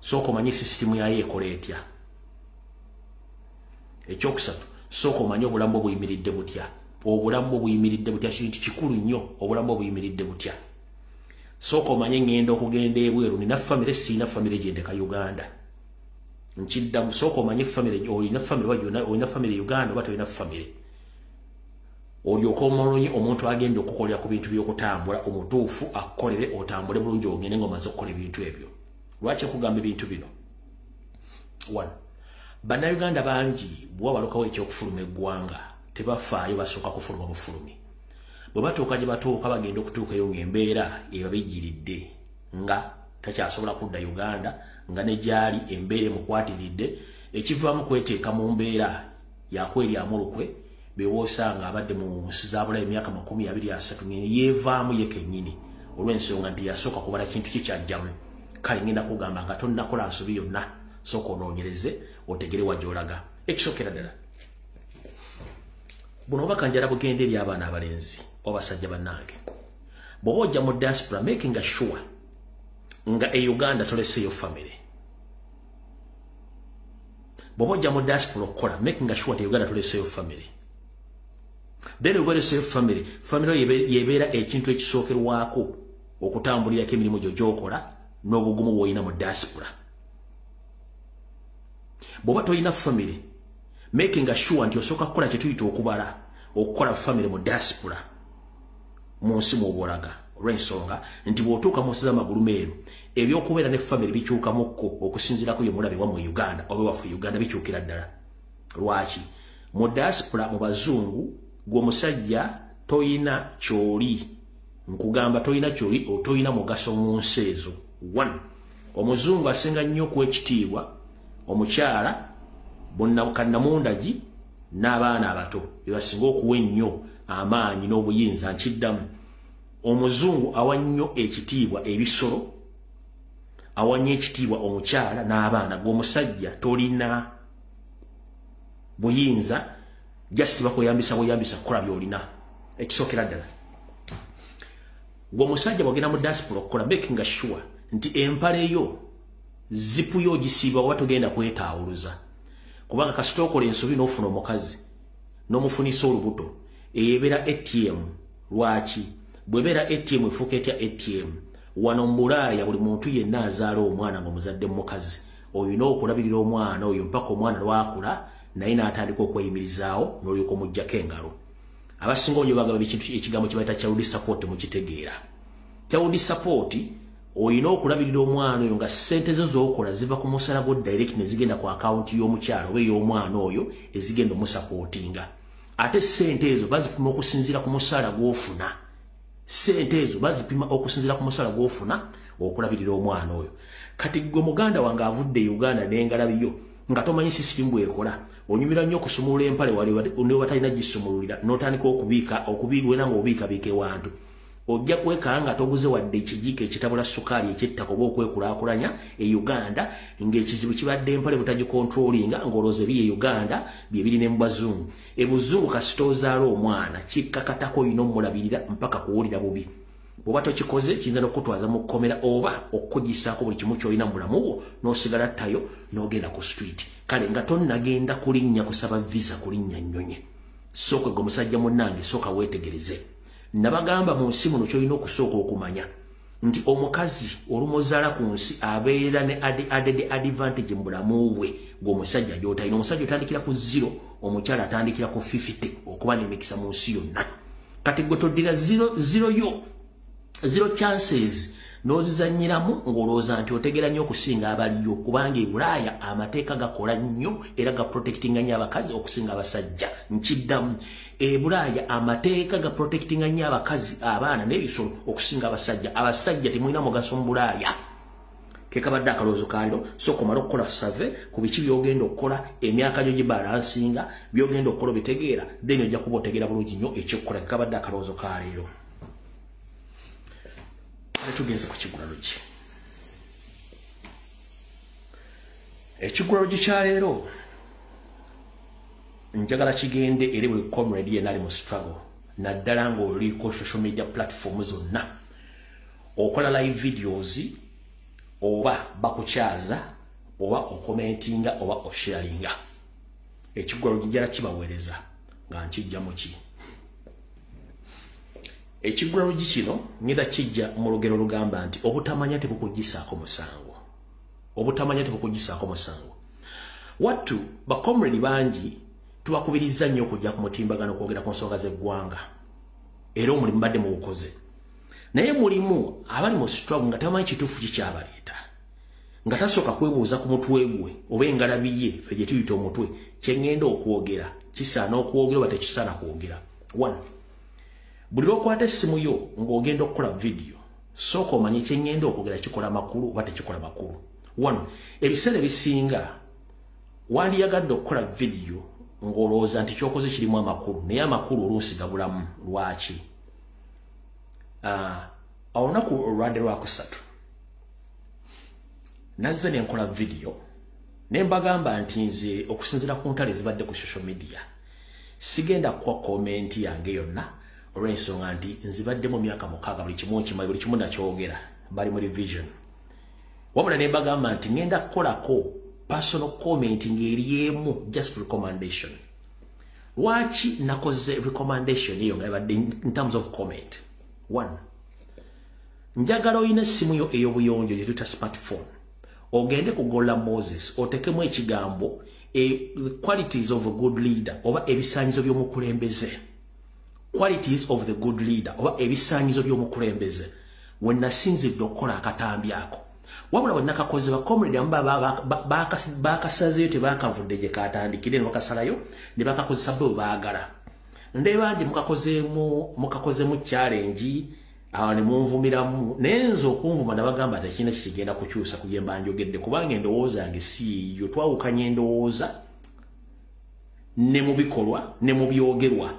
soko manyi system yayo ekola etya. Ekyokusatu soko manyi obulamu buyimiridde butya. Obulamu buyimiridde butya kintu kikulu nnyo, obulamu buyimiridde butya. Soko manyi ngenda okugenda ebweru nina family sina family gyendeka Uganda. Nchiddamu soko manyi family olina family wajuna olina family Uganda oba tolina family. Olyoka omulonyi omuntu agenda okukolera ku bintu by'okutambula omutuufu akolere otambule bulungi ogende ng'omaze okukola ebintu ebyo. Lwaki kugamba ebintu bino? 1. Bannayuganda bangi bwe balukawo ekyokufuluma eggwanga tebafaayo basooka kufuluma bufulumi. Bwe batuuka gye batuuka bagenda okutuukayo ng'embeera ebabijjiridde nga takyasobola kudda Uganda nga ne gyali embeera emukwatiridde ekivaamu kweteeka mu mbeera yakweryamu olukwe bewoosanga abadde mu nsi zaabulayo emyaka 23 yeevaamu ye kennyini olw'ensonga nti yasooka kubala kintu kye kyajjamu. Kale ngenda kugamba nga tonnakola nsobi yonna sooka onoonyereze otegere wajjolaga. Ekisookera ddala buno obaka njala bugenda eri abaana abalenzi obasajja bannange bw'oba ojja mu diaspora making sure nga Uganda toleseeyo family. Bw'oba ojja mu diaspora okukola making sure nti Uganda toleseeyo family. Then ugoleseeyo family yebeera ekintu ekisookerwako okutambulirako emirimu gyo gy'okola n'obugumu bw'olina mu diaspora. Bw'oba tolina family making sure nti osooka kukola kye tuyita okubala okukola family mu diaspora mu nsi mw'obolaga olw'ensonga nti bw'otuuka mu nsi z'amagulu meeru ebyokubeera ne family bikyukamukko okusinziirako ye mulabe wammwe Uganda oba waffe Uganda bikyukira ddala. Lwaki? Mu diaspora mu bazungu gw'omusajja toyina kyoli. Nkugamba toyina kyoli otoyina mugaso mu nsi ezo. 1. Omuzungu asinga nnyo okwekitiibwa omukyala bonnakannamundagi n'abaana abato bebasinga okuwa ennyo amaanyi n'obuyinza. Nkiddamu omuzungu awa nnyo ekitiibwa ebisolo, awa nnyo ekitiibwa omukyala n'abaana. Gw'omusajja tolina buyinza just bakweyambisa bweyambisa kukola by'olina. Ekisookera ddala gw'omusajja bw'ogenda mu diaspora okukola making sure nti empale yo zipu yo gisiiba oba togenda kwetaawuluza. Kubanga kasita okola ensobi n'ofuna omukazi n'omufunisa olubuto eyebeera ATM. Lwaki? Bwebeera ATM efuuka etya ATM? Wano mu Bulaaya buli muntu yenna azaala omwana ng'omuzadde mu mukazi olina okulabirira omwana oyo mpaka omwana lwakula naye n'atandika okweyimirizaawo n'olyoka omuggyako engalo. Abasinga onyo bagamba ekigambo kye bayita child support mukitegeera. Child support olina okulabirira omwana oyo nga ssente zo z'okola ziva ku musala gwo direct ne zigenda ku akawunti y'omukyala oba ey'omwana oyo ezigenda omusapootinga. Ate ssente ezo bazipima okusinziira ku musala gw'ofuna. Ssente ezo bazipima okusinziira ku musala gw'ofuna okulabirira omwana oyo. Kati gwe muganda wange avudde Uganda n'engalabiyo nga tomanyi sisitimu bw'ekola onyumira nnyo okusumulula empale wali ne batalina gisumululira n'otandika okubiigwera ng'obiikabiika ewantu. Ojja kwekanga nga toguze wadde ekijiko ekitabula sukaali ekyettaka oba okwekulaakulanya e Uganda ng'ekizibu kibadde empale butagikontrolinga ng'olowooza ebiri e Uganda bye biri ne mu bazungu. Ebuzungu kasita ozaala omwana kikkakatako olina omulabirira mpaka kuwulira bubi. Bw'oba tokikoze kiyinza n'okutwaza mu kkomera oba okugisaako buli kimu ky'olina mu bulamu bwo n'osigala ttayo n'ogenda ku street. Kale nga tonnagenda kulinnya kusaba visa kulinnya nnyonye. Sooka gwe musajja munnange sooka weetegereze. Nabagamba mu nsi muno ky'olina okusooka okumanya nti omukazi olumozaala ku nsi abeera ne added advantage mu bulamu bwe gw'omusajja gy'otalina. Omusajja otandikira ku 0, omukyala atandikira ku 50 okuba n'emikisa mu nsi yonna. Kati gwe toddira 0 chances n'ozizannyiramu ng'olowooza nti otegera nnyo okusinga abaliyo kubanga e Bulaaya amateeka gakola nnyo era ga protectinga nnyo abakazi okusinga abasajja. Nkiddamu e Bulaaya amateeka ga protectinga nnyo abakazi abaana n'ebisolo okusinga abasajja. Abasajja temulina mugaso mu Bulaaya. Kekabadde akaloozo kaaliro sooka omale okukola survey ku biki by'ogenda okukola emyaka gyo gibalansinga by'ogenda okukola obitegeera then ojja kuba otegeera bulungi nnyo ekyokukola. Kekabadde akaloozo kaaliro. Tugenze ku kigulalogi. Ekigulalogi kya leero njagala kigende eri buli comrade yenna ali mu struggle naddala ng'oliko social media platform zonna okola live videos oba bakuchaza oba okomentinga oba osharinga ekigwaro kijara kibawereza nga nkijja muki ekigwaro gikino ngida kijja mu lugero lugamba nti obutamanya tebukugisaako musango wattu bakomredi bangi tubakubiriza nnyo okujja ku mutimbagano kwogera ku nsonga z'eggwanga era omulimu badde mu bukoze naye mulimu abali mu struggle nga tamanyi kituufu kikyabaleeta nga tasooka kwebuuza ku mutwe gwe oba engalabiye ffe gye tuyita omutwe kyeŋŋenda okwogera kisaana okwogera oba tekisaana kwogera. 1 buli lwokwata essimu yo ng'ogenda okukola vidiyo sooka omanye kyeŋŋenda okwogera kikola makulu oba tekikola makulu. 1 ebiseera ebisinga wandiyagadde okukola vidiyo ng'olowooza nti kyokoze kirimu amakulu naye amakulu oluusi gabulamu. Lwaki? Olunaku olwadde lwakusatu nazze ne nkola vidiyo ne mbagamba nti nze okusinziira ku ntale zibadde ku social media sigenda kuwa komenti yange yonna olw'ensonga nti nzibadde mu myaka 6 buli kimu nkimanyi buli kimu nakyogera bali mu revision wabula ne mbagamba nti ngenda kukolako personal comment ng'eri emu just recommendation. Lwaki nakoze recommendation eyo nga yabadde in terms of comment? 1 njagala oyina essimu yo ey'obuyonjo gye tuyita smartphone ogende ku Gola Moses otekemu ekigambo qualities of a good leader oba ebisaanyizo by'omukulembeze. Qualities of the good leader oba ebisaanyizo by'omukulembeze we nasinzidde okukola akatambi ako wabula bwe nakakoze bakomredi bakasazeyo tebakavudde gye katandikire ne bakasalayo ne bakakozesa bwe baagala ndeeba nti mukakozemu challenge ne munvumiramu nenzo okunvuma nabagamba tekina kigenda kukyusa ku bye mba njogedde kubanga endowooza yange si yo twawukanye endowooza ne mu bikolwa ne mu byogerwa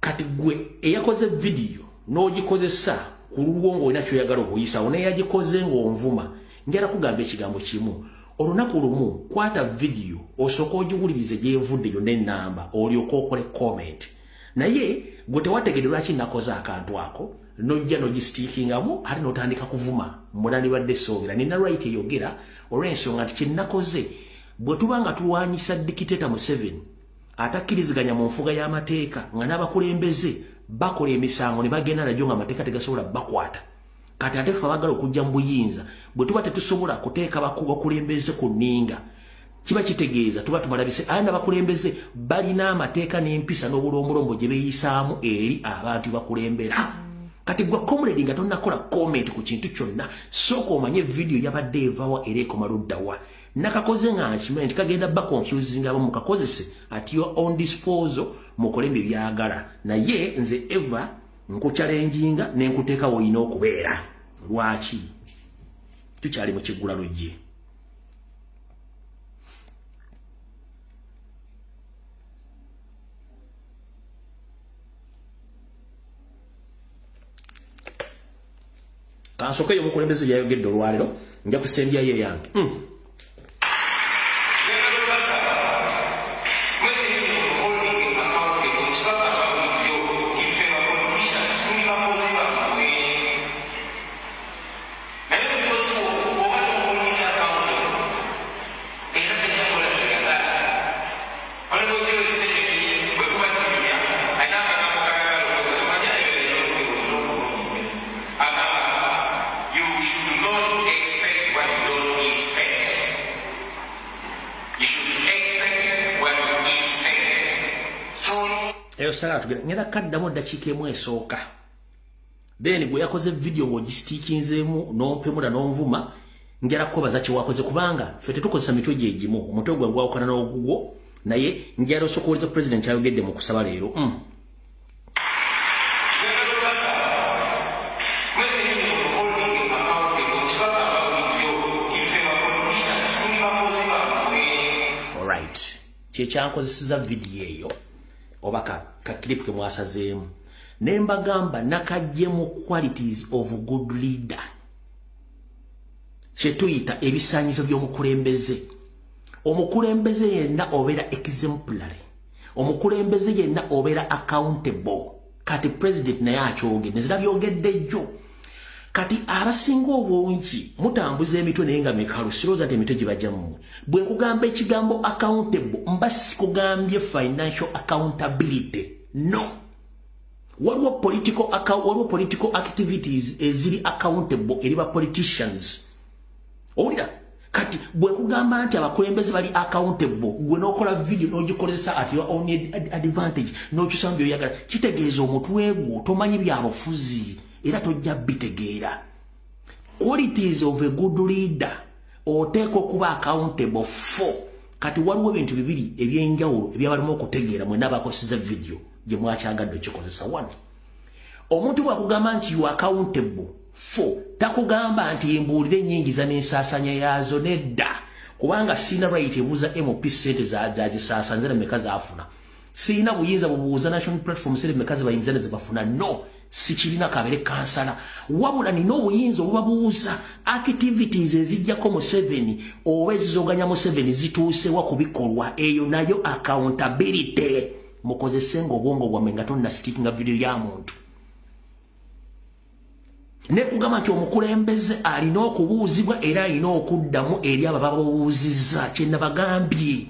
kati gwe eyakoze vidiyo n'ogikozesa ku lulwo ng'olina kyoyagala okuyisa naye yagikoze ng'onvuma njala kugamba ekigambo kimu olunaku lumu kwata vidiyo osooka ogiwulirize gyevudde yonna ennamba olyoka okole comment naye gwe tewategedde lwaki nakoze akantu ako nojja nogisitiikingamu ate n'otandika kuvuma munandibadde soogera nina right eyogera olw'ensonga nti kyenakoze bwe tuba nga tulwanyisa dikiteta Museveni atakkiriziganya mu nfuga y'amateeka nga n'abakulembeze bakola emisango ne bagenda najjo nga amateeka tegasobola bakwata kati ate ffe abagala okujja mu buyinza bwe tuba tetusobola kuteeka bakulembeze ku nninga kiba kitegeeza tuba tumalabise aya n'abakulembeze balina amateeka n'empisa n'obulombolombo gye beeyisaamu eri abantu bakulembera. Kati gwa comrade nga tonnakola comment ku kintu kyonna sooka omanye vidiyo yabadde evaawa era ekoma luddawa nakakoze nga nkimanyi nti kagenda ba confusing abamu kakozese at your own disposal mukole bye byagala naye nze eva nkuchallenginga ne nkuteeka woyina okubeera. Lwaki tukyali mu kiggula lujje kansoke yo mukulembeze yayogedde olwalero nja kusembyayo yange ngenda kaddamu ddakiika emu esooka then bwe yakoze vidiyo ng'ogisitiikinzeemu n'ompemula n'onvuma njala kukobaza kyewakoze kubanga ffe tetukozesa mitwe gye gimu omutwe gwe gwawukana n'ogugwo naye njala osooka owuliza pulezidenti ayogedde mu kusaba leero alright kyekyankozeseza vidiyo eyo oba ka clip ke mwasazeemu ne mbagamba nakajjemu qualities of good leader kye tuyita ebisaanyizo by'omukulembeze. Omukulembeze yenna obeera exemplary, omukulembeze yenna obeera accountable. Kati president naye akyogedde nezira byogedde jjo kati abasinga obungi mutambuza emitwe naye nga mekalu siroza nti emitwe gibajja mmwe bwe nkugamba ekigambo accountable mba sikugambye financial accountability no waliwo political activities eziri accountable eri ba politicians owulira kati bwe nkugamba nti abakulembeze bali accountable gwe n'okola video n'ogikozesa at your own advantage n'okyusamu by'oyagala kitegeeza omutwe gwo tomanyi byabufuzi era tojja bitegeera qualities of a good leader oteeka okuba accountable for kati waliwo ebintu bibiri ebyenjawulo ebyabalimu okutegeera mwena abakoseza video gye mwakyagadde okikozesa one omuntu bwakugamba nti you accountable for takugamba nti embuulire nyingiza n'ensaasanya yaazo nedda kubanga sina right ebuuza MOP sente zagisaasanze ne meka zaafuna sina buyinza bubuuza national platform sente meka zibayinza ne zibafuna no sikirina kabere kansala wabula nina obuyinza obubabuuza activities ezijjako mu 7 oba ezizoganya mu 7 zituusewa ku bikolwa eyo nayo accountability mukozesenga obwongo bwammwe nga tonna stickinga video ya muntu ne kugamba nti omukulembeze alina okubuuzibwa era alina okuddamu eri abo babuuzizza kye nabagambye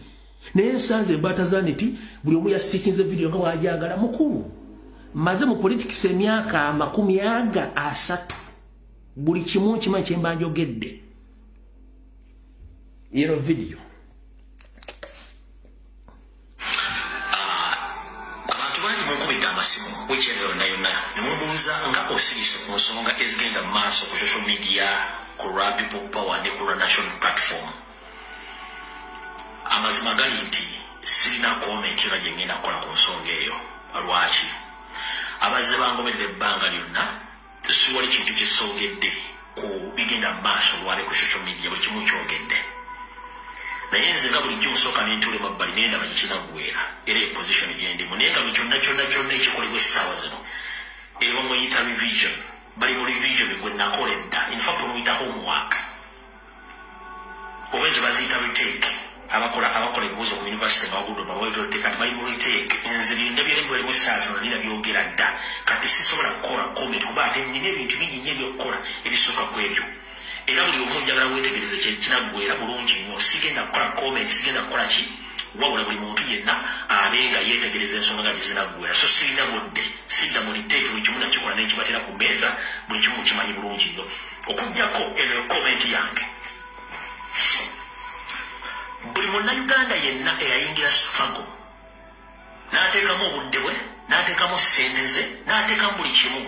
naye nsanze embata nti buli omu yasitikinze video nga bw'ajagala mukulu maze mu politics emyaka 30 buli kimu kimanyi kye mba njogedde yero video nga osirise ku nsonga ezigenda mu maaso ku social media ku lwa people power ne ku lwa national platform amazima gali nti sirina comment era gye ngenda kukola ku nsonga eyo lwaki abazze bangoberera ebbanga lyonna siwali kintu kisogedde ku bigenda mu maaso lwali ku social media buli kimu kyogedde naye nze nga bulijjo nsooka n'entuula emabbali naye ndaba gikinaggwera era eposition gyendimu naye nga buli kyonna ekikolebwa essaawa zino eba muyita revision bali mu revision gwe nakola edda in fact muyita homework oba ezo baziyita retake abakola ebibuuzo ku university nga wagudo bawaito retake kati bali mu retake nze birinda byali bali mu saa zino nina byogera dda kati sisobola kukola comment kuba ate nina ebintu bingi nnyo ebyokukola ebisooka ku ebyo era buli omu njagala weetegereze kinaggwera bulungi nnyo sigenda kukola comment sigenda kukola ki wabula buli muntu yenna abenga yeetegereza ensonga nga gyezinaggwera so sirina budde sidda mu liteeke buli kimu nakikola nekibatera ku mmeeza buli kimu kimanyi bulungi nnyo okuggyako eno comment yange buli munnayuganda yenna eyayingira struggle n'ateekamu obudde bwe n'ateekamu ssente ze n'ateekamu buli kimu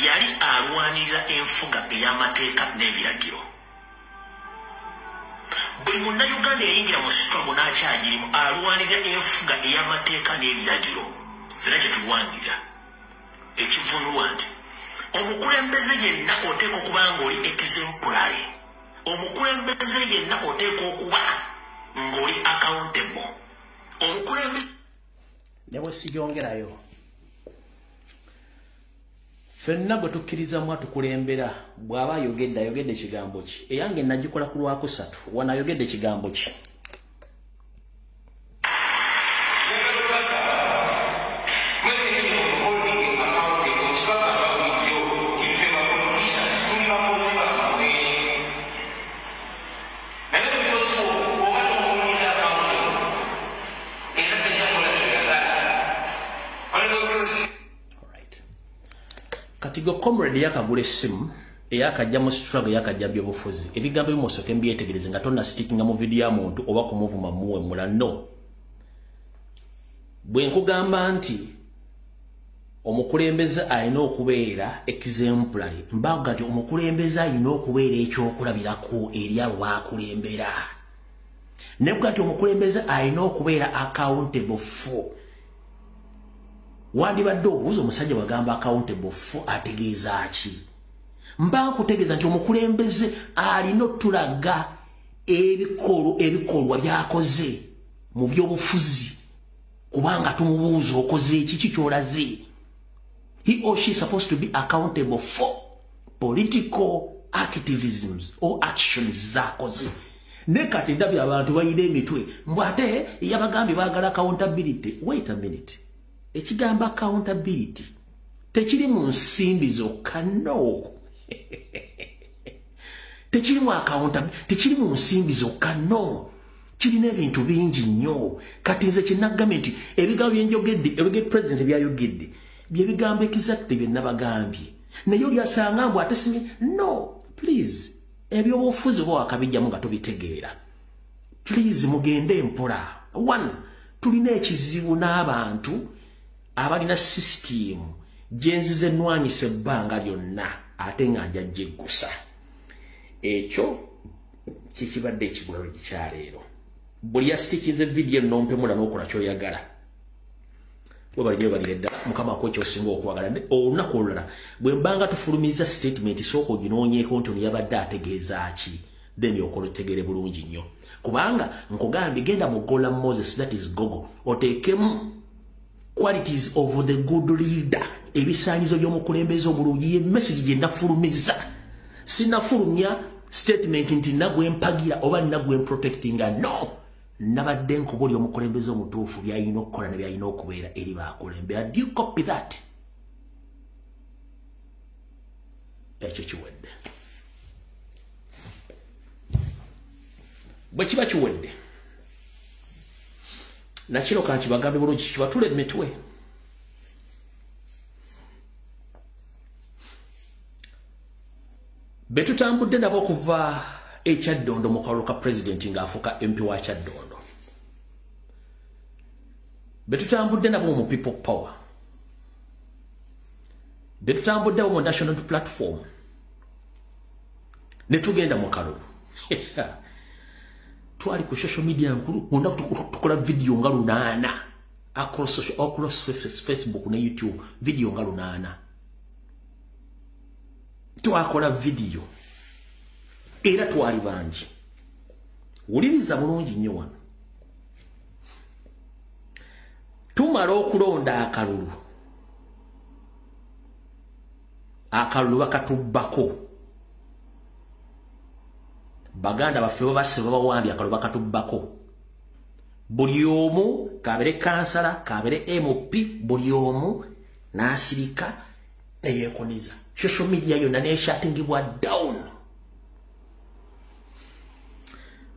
yali alwanirira enfuga ey'amateeka n'ebiragiro buli munnayuganda eyayingira mu struggle n'akyagirimu alwanirira enfuga ey'amateeka n'ebiragiro fena kye tulwanirira ekivunulwa nti omukulembeze yenna oteeka okuba ng'oli exemplary omukulembeze yenna oteeka okuba ng'oli accountable omukulembeze ne bwe sigyongerayo fenna gwe tukkirizamu atukulembera bw'aba ayogedde kigambo ki eyange nagikola ku lwakusatu wanayogedde kigambo ki Katigo comrade yakagula essimu eyakajja mu struggle yakajja byobufuzi ebigambo bimosoke mbyetegereze nga tonna stickinga mu video ya muntu oba ku movement muwe mulano bwe nkugamba nti omukulembeze alina okubeera exemplary mbaga nti omukulembeze alina okubeera ekyokulabirako eri abo baakulembera ne bwati omukulembeze alina okubeera accountable for wandibadde obuuza omusajja wagamba accountable for ategeeza ki mba kutegeeza nti omukulembeze alina otulaga ebikolwa byakoze mu byobufuzi kubanga tumubuuza okoze eki kikyolaze he or she is supposed to be accountable for political activisms or actions zakoze ne kati ndabye abantu bayina emitwe mbwate yabagambye baagala accountability wait a minute ekigamba accountability tekiri mu nsimbi zokka no tekiri mu accountability tekiri mu nsimbi zokka no kirina ebintu bingi nnyo kati nze kinagambye nti ebigambo byenjogedde ebigee president byayogedde byebigambo exactly bye nabagambye naye oli asanga mbu ate simi no please ebyobufuzi bwo akabijjamu nga tobitegeera please mugende mpola one tulina ekizibu n'abantu abalina system gyenzize nnwanyisa ebbanga lyonna ate nga njajjeggusa ekyo kikibadde ekigulalo gikyaleero buli yasitikize vidiyo nompemula n'okola kyoyagala webalinyo balireda mukama ko ekyosinga okwagala olunaku olulala bwe mbanga tufulumiza statement sooka oginoonyeeko nti yabadde ategeeza ki then okola otegere bulungi nnyo kubanga nkugambye genda mu Gola Moses that is Google oteekemu qualities of the good leader ebisaanyizo by'omukulembeze omulungi ye message gye nafulumiza sinafulumya statement nti nagwe mpagira oba nagwe protectinga no nabadde nkubuli omukulembeze omutuufu byayina okukola ne byayina okubeera eri bakulembe. Do you copy that? Ekyo kiwedde bwe kiba kiwedde nakino kanti bagambe bulungi kibatule emitwe betutambudde nabo okuva ekyaddondo mu kalulu ka president ng'afuuka MP wa Kyaddondo betutambudde nabo mu people power betutambudde mu national platform ne tugenda mu kalulu twali ku social media nkulu ngunda tukola video nga 8 across Facebook ne YouTube video nga 8 twakola video era twali bangi wuliriza bulungi nnyo wano tumala okulonda akalulu bakatubbako baganda baffe babase babawambye akalulu bakatubbako buli omu kabere kansala kabere MOP buli omu n'asirika eyekoniza social media yonna neshatingibwa down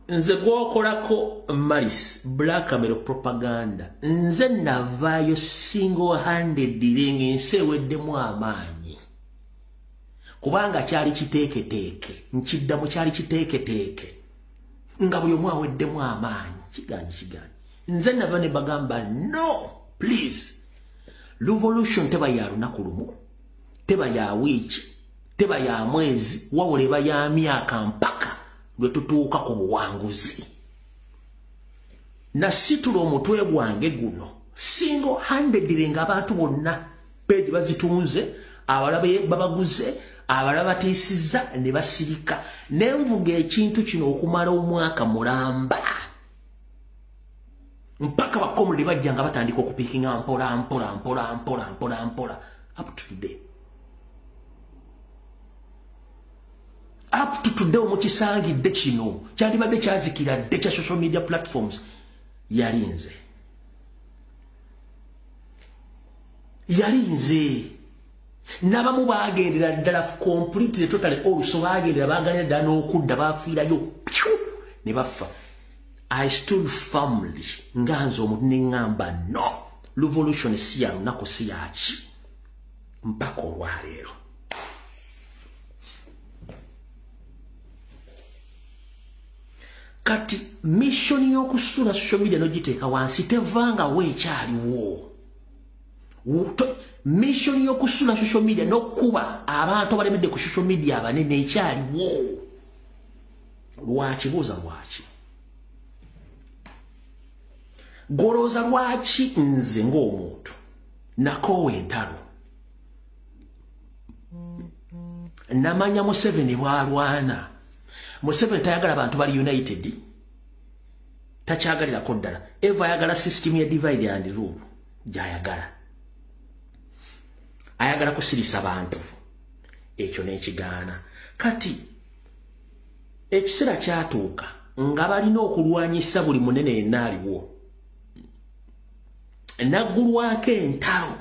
nze gwokolako malis black camera propaganda nze navaayo single handed nga ensi eweddemu amaanyi kubanga kyali kiteeketeeke nkiddamu kyali kiteeketeeke nga buli omu aweddemu amaanyi kiganyi nze nava ne bagamba no please revolution teba ya lunaku lumu teba ya wiki teba ya mwezi wawula eba ya myaka mpaka lwe tutuuka ku buwanguzi nasitula omutwe gwange guno single handed nga abantu bonna peji bazitunze abalaba babaguze abalaba batiisiza ne basirika nenvuga ekintu kino okumala omwaka mulamba mpaka bakomuli bajja nga batandika okupiikinga mpola up to today. Up to today omukisangidde kino kyandibadde kyazikira dde kya social media platforms yalinze n'abamu baagendera ddala completely totally also baagendera baaganira ddala n'okudda baafiirayo ne bafa. I stood firmly nga nze omuntu ne ŋŋamba no revolution si ya lunaku si yaki mpaka olwaleero. Kati mission y'okusula social media n'ogiteeka wansi tevanga weekyaliwo. Mission y'okusula social media n'okkuba abantu abalemedde ku social media abanene ekyaliwo. Lwaki buuza lwaki? Goloza lwaki nze ng'omuntu nakoowa entalo namanya Museveni bwalwana. Museveni tayagala abantu bali united, takyagalirako ddala. Eva ayagala system ya divide and rule gyayagala, ayagala kusirisa abantu, ekyo n'ekigaana. Kati ekiseera kyatuuka nga balina okulwanyisa buli munene yenna aliwo, naggulwako entalo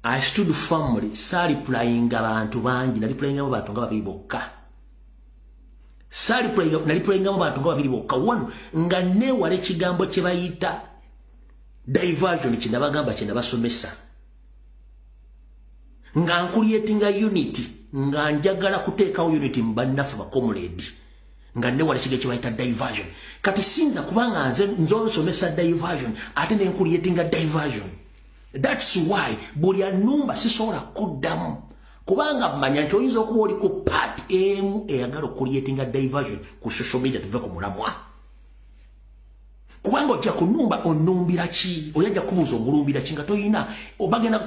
I stood firmly. Sali playing abantu bangi. Nali playing abantu nga babiri bokka. Sali playing nali playing abantu nga babiri bokka. One nga ne wale kigambo kye bayita diversion kinabagamba kinabasomesa. Nga nkuliyetinga unity. Nga njagala kuteekawo unity mbannafe bakomuledi. Nga ne wale kige kye bayita diversion. Kati sinza kubanga nze nsomesa diversion ate ne nkuliyetinga diversion. That's why buli anumba sisobola kuddamu kubanga manya nti oyinza okuba oli ku part emu eyagala okuliyetinga diversion ku social media tuve ku mulamwa kubanga ojja kunumba onumbira ki oyajja kubuuza omulumbira ki nga toyina obagenda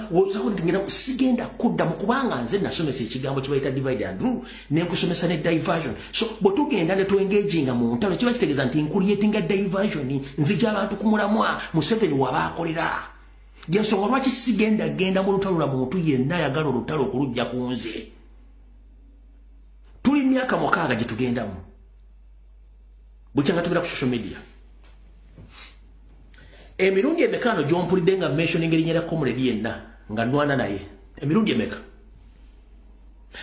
sigenda kuddamu kubanga nze nasomesa ekigambo kibayita divide and rule nenkusomesa ne diversion so bwe tugenda ne tuengaginga mu ntalo kiba kitegeeza nti nkuliyetinga diversion nzija abantu ku mulamwa Museveni wabaakolera Yensonga lwaki sigenda mu lutalo lwa muntu yenna ayagala olutalo okulujja ku nze. Tuli myaka mukaaga gye tugendamu. Bukyanga tubira ku social media. Emirundi emekano gy'ompulidde nga mentioning erinnya lya comrade yenna nga nwana naye. Emirundi emeka.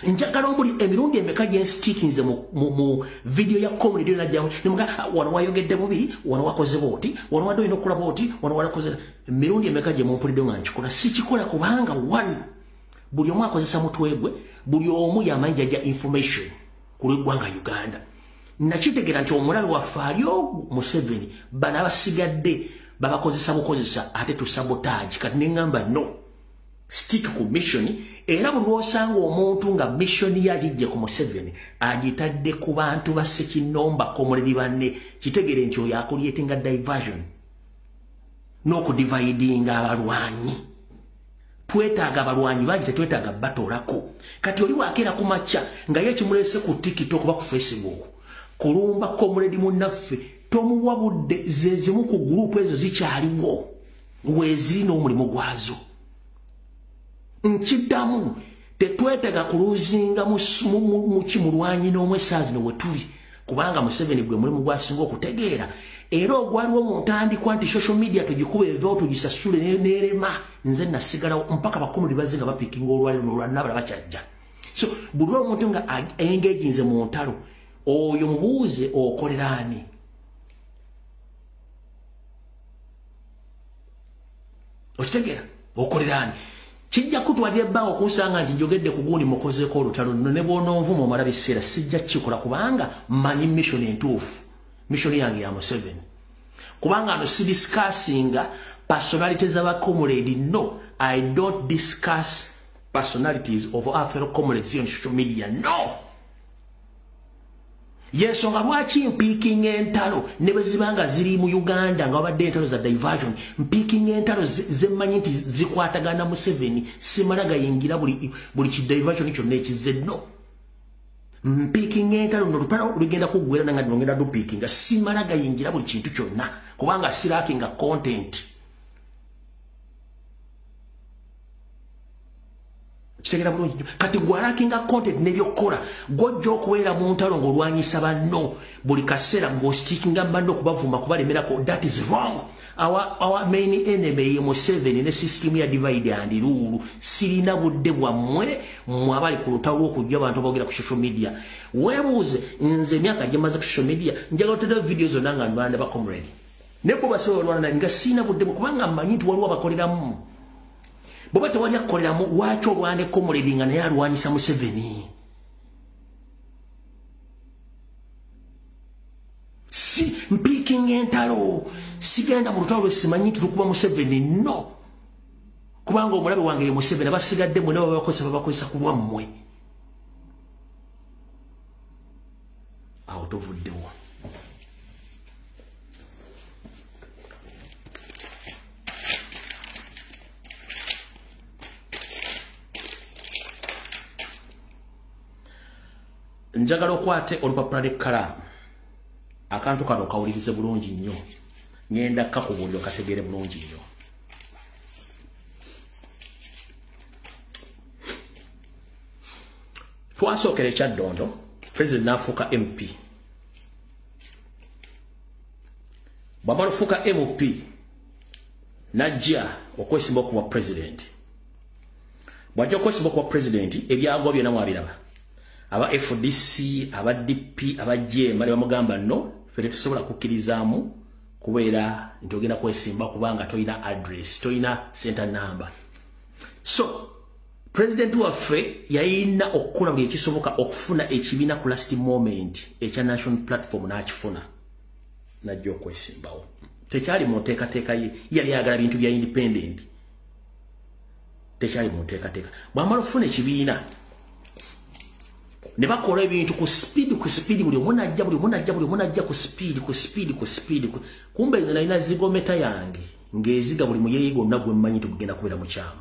Njagala ombuli emirundi emeka gye stickinze mu video ya comrade najjamu nimuga wano wayogedde bubi wano wakoze boti wano wadoyina okula boti wano walakoze emirundi emeka gye mumpulidde nga nkikola sikikola kubanga one buli omu akozesa mutwegwe buli omu yamanyi jajja information ku lw'eggwanga Uganda nakitegera nti omulabe waffe aliyo Museveni bano abasigadde babakozesa bukozesa ate tusabotage kati neŋŋamba no stick ku mission era buli lw'osanga omuntu nga mission yagijje ku Museveni agitadde ku bantu ba Ssekinnomba komuledi banne kitegere nti oyo akulyetinga diversion n'okudividinga abalwanyi twetaaga abalwanyi bangi tetwetaaga batolako kati oli wakeera ku makya nga ye kimulese ku TikTok oba ku Facebook kulumba komuledi munnaffe tomuwabudde ze zimu ku gurupu ezo zikyaliwo weeziri n'omulimu gwazo nkiddamu tetwetaaga kuluzinga mu kimulwanyi n'omwesaazi no wetuli kubanga Museveni gwe mulimu gwasinga okutegeera era ogwaliwo mu ntandikwa nti social media tugikuba eveewo tugisasule n'erema nze nasigalawo mpaka bakomuli bazze nga bapikinga olwaliro n'olwanabala bakyajja so buli omuntu nga engaginze mu ntalo oyo mubuuze okolera ani okitegeera okolera ani kijja kutwalira ebbanga okusanga nti njogedde ku gundi mukozeeko olutalo nno ne bw'onoonvuma omala biseera sijja kikola kubanga mmanyi mission entuufu mission yange ya Museveni kubanga ano si discussinga personalities z'abakomuledi no I don't discuss personalities of our fellow comrades on social media no yensonga lwaki mpiikinga entalo ne bwe zibanga ziri mu Uganda nga wabadde entalo za diversion mpiikinga entalo zemmanyi nti zikwatagana Museveni simala gayingira buli kidiversion kyonna ekizze no mpiikinga entalo nolutalo lugenda kuggwera nanga nongenda dupiikinga simala gayingira buli kintu kyonna kubanga sirakinga content kitegera bulungi kati gwalakinga content nebyokola gojja okubeera mu ntalo ng'olwanyisa banno buli kaseera ng'ositikinga banno kubavuma kubalemerako that is wrong our main enemy ye Museveni ne system ya divide and rule sirina budde bwammwe mwabali ku lutalo lw'okujja abantu boogera ku social media weebuuze nze emyaka gye maze ku social media njagala oteddewo video zonna nga ndwana ne bakomredi ne bo basobola olwana nga sirina budde kubanga mmanyi nti waliwo abakoleramu Boba tewali akoleramu lwaki olwane komuledi nga naye alwanyisa Museveni si mpiikinga entalo sigenda mu lutalo lwesimanyi nti lukuba Museveni no kubanga omulabe wange ye Museveni abasigadde mwena babakozesa ku lwammwe awo tovuddewo njagala okwate olupapula lw'ekkalaamu akantu kano okawulirize bulungi nnyo ngenda kakubulira okategeere bulungi nnyo twasookera ekyaddondo president n'afuuka MP bw'amala ofuuka MP n'ajja okwesimba okuba president bwajja kwesiba kwa president ebyagwa byonna mwabiraba aba FDC aba DP aba JM bali bamugamba no fere tusobola kukirizaamu kubeera nti ogenda kwesimba kubanga toyina address toyina center number. So president waffe yayina okukola buli ekisoboka okufuna ekibiina ku last moment ekya national platform n'akifuna najja okwesimbawo. Tekyali mu nteekateeka ye yali ayagala bintu bya independent. Tekyali mu nteekateeka bw'amala okufuna ekibiina ne bakola ebintu ku speed buli omu najja ku speed kumbe nze nalina zigometa yange ng'eziga buli muyeeyi gonna gwe mmanyi tugenda kubeera mu kyamu.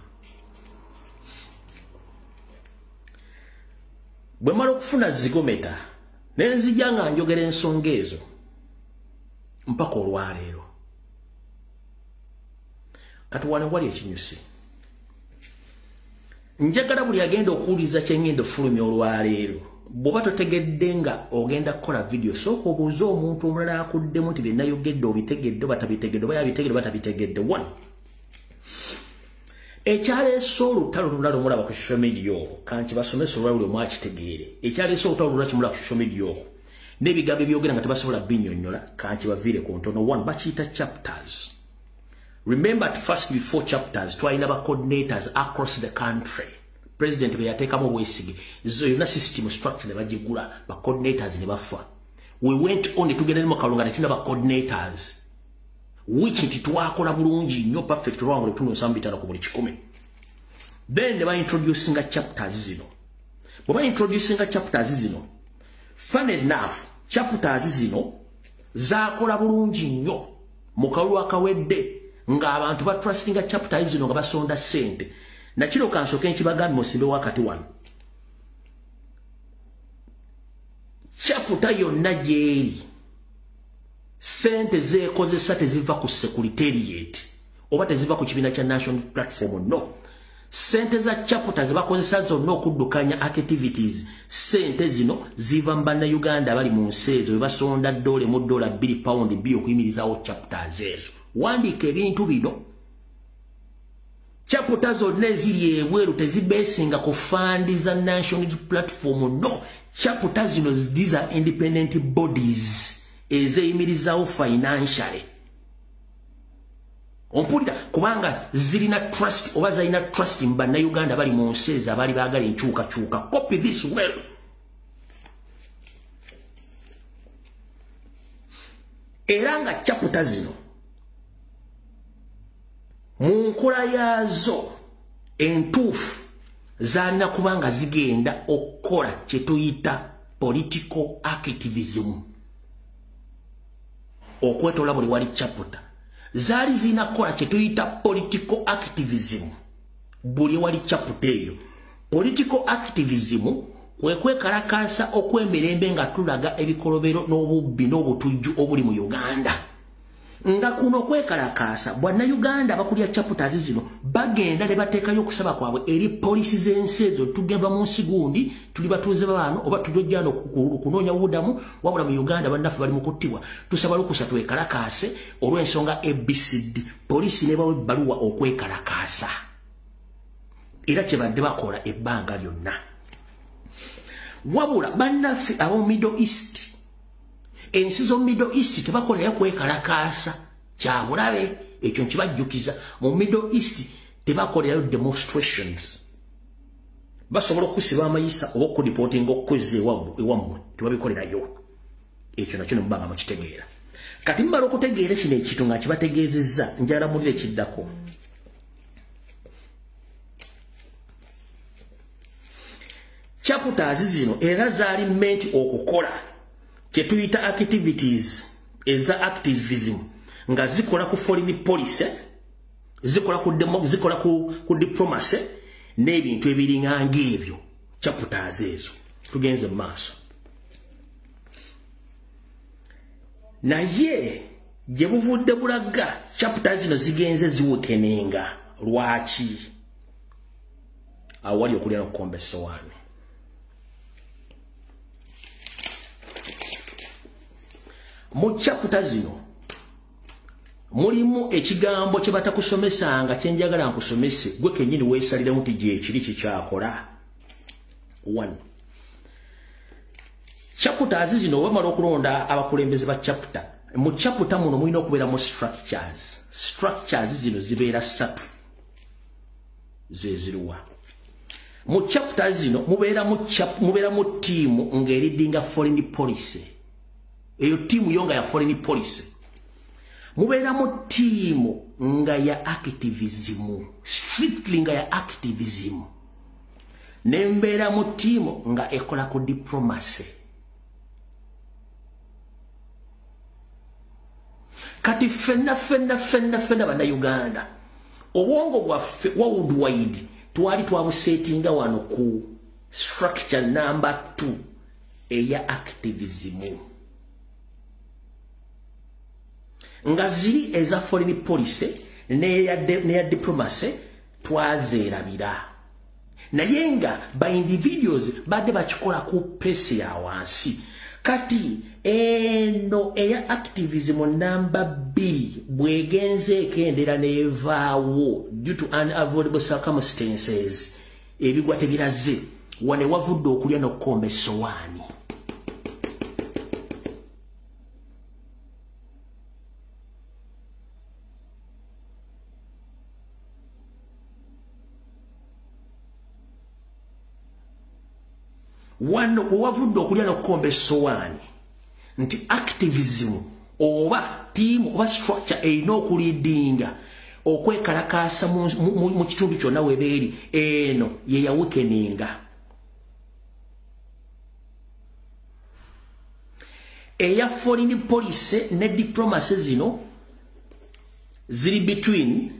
Bwe mala okufuna zigometa ne nzija nga njogera ensonga ezo mpaka olwaleero kati wane wali ekinyusi njagala buli agenda okuwuliriza kyengenda ofulumya olwaleero bw'oba totegedde nga ogenda kukola video sooka obuuze omuntu omulala akuddemu nti byennayogedde obitegedde oba tabitegedde oba yabitegedde oba tabitegedde. One ekyaleese olutalo lulala omulaba ku social media olwo kanti basomesa olwali omu akitegeere ekyaleese olutalo lulala kimulaba ku social media olwo n'ebigambo ebyogera nga tebasobola binnyonnyola kanti baviire ku ntono. One bakiyita chapters. Remember at first before chapters twalina ba coordinators across the country. President beyateekamu obwesige yonna system structure ne bagigula ba coordinators ne bafa. We went on tugenda ne mu kalunga ne tulina ba coordinators which nti twakola bulungi nnyo perfect lwangu letuno nsambitana ku buli kikumi. Then ne ba introducinga chapters zino. Bwe ba introducinga chapters zino fun enough chapters zino zaakola bulungi nnyo mu kalulu akawedde nga abantu ba trustinga chapters zino nga basonda sente na kino kansooke nkibagambe musimbe wakati wano. Chapter yonna gyeri sente zeekozesa teziva ku secretariat oba teziva ku kibiina kya national platform. No, sente za chapter zebakozesa zonna okuddukanya activities sente zino ziva mu bannayuganda abali mu nsi ezo we basonda doole mu dola 2 pound 2 okuyimirizawo chapters ezo. Wandiika ebintu bino chapter zonna eziri ebweru tezibeesinga ku fandi za national platform. No, chapter zino these are independent bodies ezeyimirizawo financially. Ompulira kubanga zirina trust oba zalina trust mu bannayuganda bali mu nsi ezo abali baagala enkyukakyuka. Copy this well. Era nga chapter zino mu nkola yaazo entuufu zaalina kubanga zigenda okukola kye tuyita political activism. Okwetola buli wali chapter zaali zina kola kye tuyita political activism buli wali chapter eyo. Political activism kwe kwekalakaasa okwemirembe nga tulaga ebikolobero n'obubbi n'obutujju obuli mu Uganda. Nga kuno kwekalakaasa bwannayuganda abakulya chapters zino bagenda ne bateekayo okusaba kwabwe eri poliisi z'ensi ezo tugeva mu nsi gundi tuli batuuze baano oba tulojja no kunoonya budamu wabula mu Uganda bannaffe bali mu kuttibwa tusaba lukusa twekalakaase olw'ensonga ABCD. Poliisi ne bawa ebbaluwa okwekalakaasa era kye badde bakola ebbanga lyonna. Wabula bannaffe ab'omu Middle East ensi z'omu Middle East tebakolayo kwekalakaasa kyabulabe ekyo nkibajjukiza. Mu Middle East tebakolayo demonstrations. Basobola okusiba amayisa oba okudipotinga okukozesa ewammwe tebabikolerayo. Ekyo nakyo ne mubanga mukitegeera. Kati mmala okutegeera kino ekitu nga kibategeezezza njala mulire kiddako. Chapters zino era zaali meant okukola kye tuyita activities eza activism nga zikola ku foreign policy, zikola ku diplomacy n'ebintu ebiringa ng'ebyo. Chapters ezo tugenze maaso naye gye buvudde bulaga chapters zino zigenze ziwekenenga. Lwaki? Awali okulya n'okukomba essowaani. Mu chapter zino mulimu ekigambo kye batakusomesanga kye njagala nkusomese gwe kennyini weesalira nti gye kiri kikyakola. 1 chapters zino wamala okulonda abakulembeze ba chapter. Mu chapter muno mulina okubeera mu structures zino zibeera 3 zeziriwa. Mu chapters zino mubeera mu team ng'eridinga foreign policy. Eyo team yonga ya foreign policy. Mubeera mu team nga ya activism, strictly nga ya activism. Nembeera mu team nga ekola ku diplomacy. Kati fenna bana Uganda. Obwongo bwaffe worldwide twali twabusetinga wano ku structure number 2 eya activism. Nga ziri eza foreign policy neya diplomacy twazeerabira. Naye nga ba individuals badde bakikola ku pesi ya wansi. Kati eno eya activism number 2 bwegenze ekendera nevaawo due to unavoidable circumstances ebigwa tebiraze wane wavudde okulya n'okukomba essowaani. Wano wavudde okulya n'okukomba essowaani nti activism oba team oba structure erina okuliidinga okwekalakaasa mu kitundu kyonna webeeri eno ye ya weakeninga. Eya foreign policy ne diplomacy zino ziri between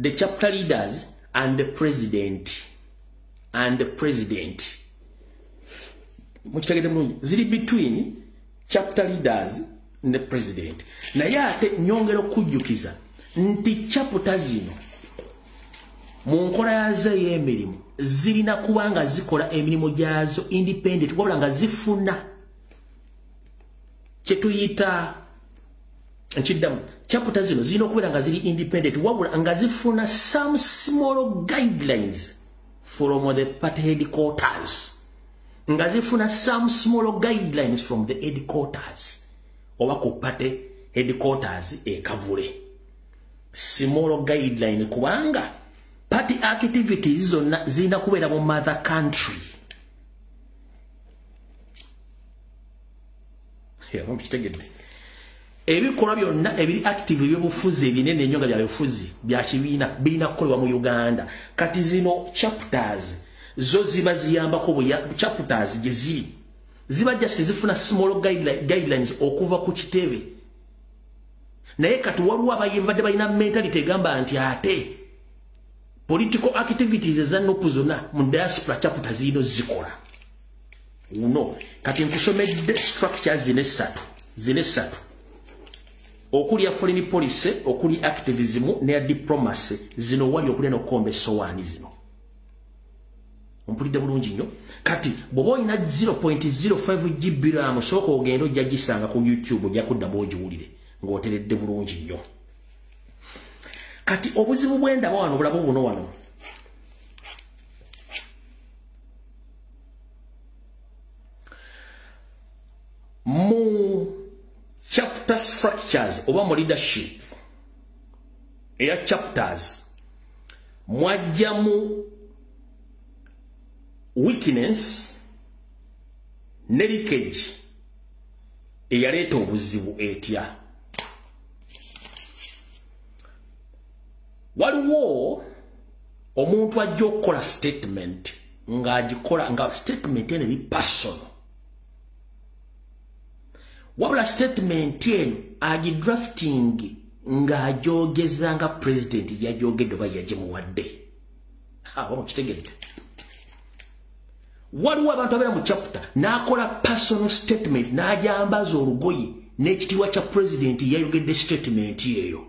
the chapter leaders and the president. Mukitegedde bulungi ziri between chapter leaders and the president. Naye ate nyongera okujjukiza nti chapter zino mu nkola yazo ey'emirimu zirina kuba nga zikola emirimu gyazo independent wabula nga zifuna kye tuyita nkiddamu chapter zino zirina okubeera nga ziri independent wabula nga zifuna some small guidelines from the party headquarters. Nga zifuna some small guidelines from the headquarters oba ku party headquarters ekavule. Small guideline kubanga party activities zonna zina kubeera mu mother country. Ebikolwa byonna ebiri active ebyobufuzi ebinene ennyo nga bya bufuzi bya kibiina birina kukolebwa mu Uganda. Kati zino chapters zo ziba ziyambako chapters gye ziri ziba just zifuna small guidelines okuva ku kitebe. Naye kati waliwo abayembadde balina mentality egamba nti ate political activities ezannopu zonna mu diaspora chapters zino zikola. Uno kati nkusomedde structures zine essatu okuli ya foreign policy, okuli activism ne diplomacy zino wali okuli n'okukomba essowaani zino. Mpulidde bulungi nnyo. Kati bw'oba olina 0.05 GB RAM sooka ogenda ojja gisanga ku YouTube ojja kuddamu ogiwulire ng'oteredde bulungi nnyo. Kati obuzibu bw'endaba wano bulaba buno wano. Mu chapter structures oba mu leadership eya chapters mwajjamu weakness ne leakage eyaleeta obuzibu etya. Waliwo omuntu ajja okukola statement ng'agikola nga statement eno eri personal. Wabula statement eno agidrafting ng'agyogeza nga president yagyogedde oba yagimuwadde. Bamukitegedde. Waliwo abantu abeera mu chapter n'akola personal statement n'agyambaza olugoye n'ekitiibwa kya president yayogedde statement eyo.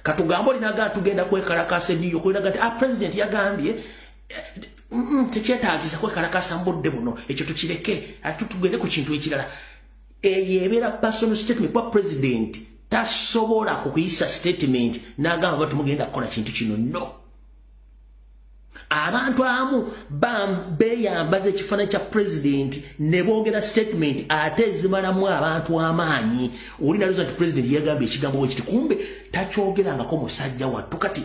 Katugambo linaga tugenda kwekalakasa ediyo kulinaga nti president yagambye tekyetaagisa kwekalakasa mbudde buno ekyo tukireke ate tugende ku kintu ekirala. Eyo ebeera personal statement kwa president tasobola kukuyisa statement n'agamba bati mugenda kukola kintu kino no. Abantu amu beyambaza ekifaananyi kya president ne boogera statement ate ezimalamu abantu amaanyi. Oli nalooza nti president yagambye ekigambo bwe kiti kumbe takyogerangako musajja wattu. Kati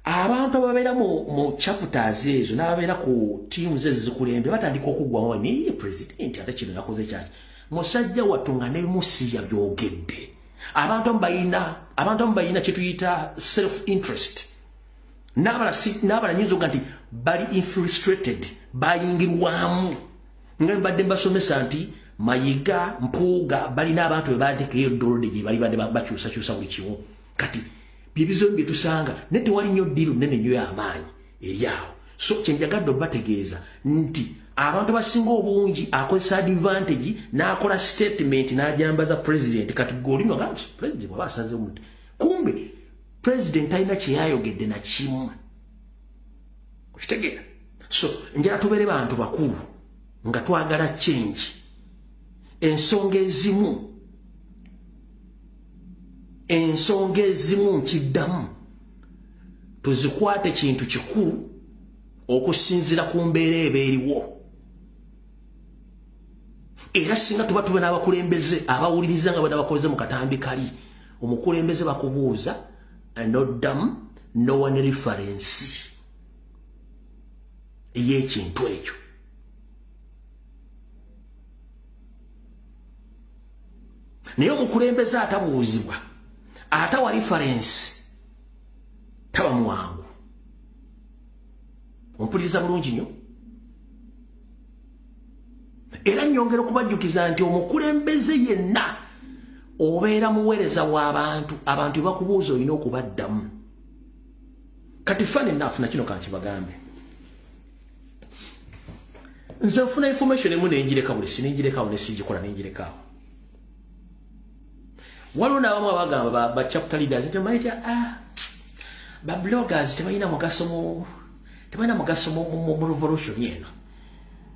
abantu ababeera mu chapters ezo n'ababeera ku teams ezo zikulembe batandika okuggwamu ni president ate kino yakoze kyaki. Musajja wattu nga ne musi yabyogedde. Abantu amu bayina kye tuyita self interest. N'abala nyinzo nti bali infiltrated bayingirwamu. Nga mbadde mbasomesa nti Mayiga Mpuuga bali n'abantu bebateekayo dolde gye bali badde bakyusakyusa buli kimu. Kati byebizo bye tusanga ne tewali nnyo ddiiru nnene nnyo y'amaanyi eri awo. So kyenjagadde obategeeza nti abantu basinga obungi akozesa advantage n'akola statement n'ajambaza president. Kati golino gamba president bw'aba asazeemu nti kumbe president alina kyeyayogedde na kimu. Okitegeera? So njala tubeere bantu bakulu nga twagala change. Ensonga ezimu nkiddamu tuzikwate kintu kikulu okusinzira ku mbeera eba eriwo. Era singa tuba tube n'abakulembeze abawuliriza nga bwe bakoze mu katambi kali omukulembeze bakubuuza noddamu no one reference y'ekintu ekyo. Naye omukulembeze atabuuzibwa atawa reference taba mwangu. Ompuliriza bulungi nnyo. Era nnyongera okubajjukiza nti omukulembeze yenna obeera muweereza w'abantu. Abantu bakubuuza olina okubaddamu. Kati fane nafuna kino kankibagambe. Nze nfuna information emu nenjireka buli sinenjirekawo ne sigikola nenjirekawo. Waliwo n'abamu abagamba ba chapter leaders nti manyi ba bloggers tebalina mugaso mu revolution eno.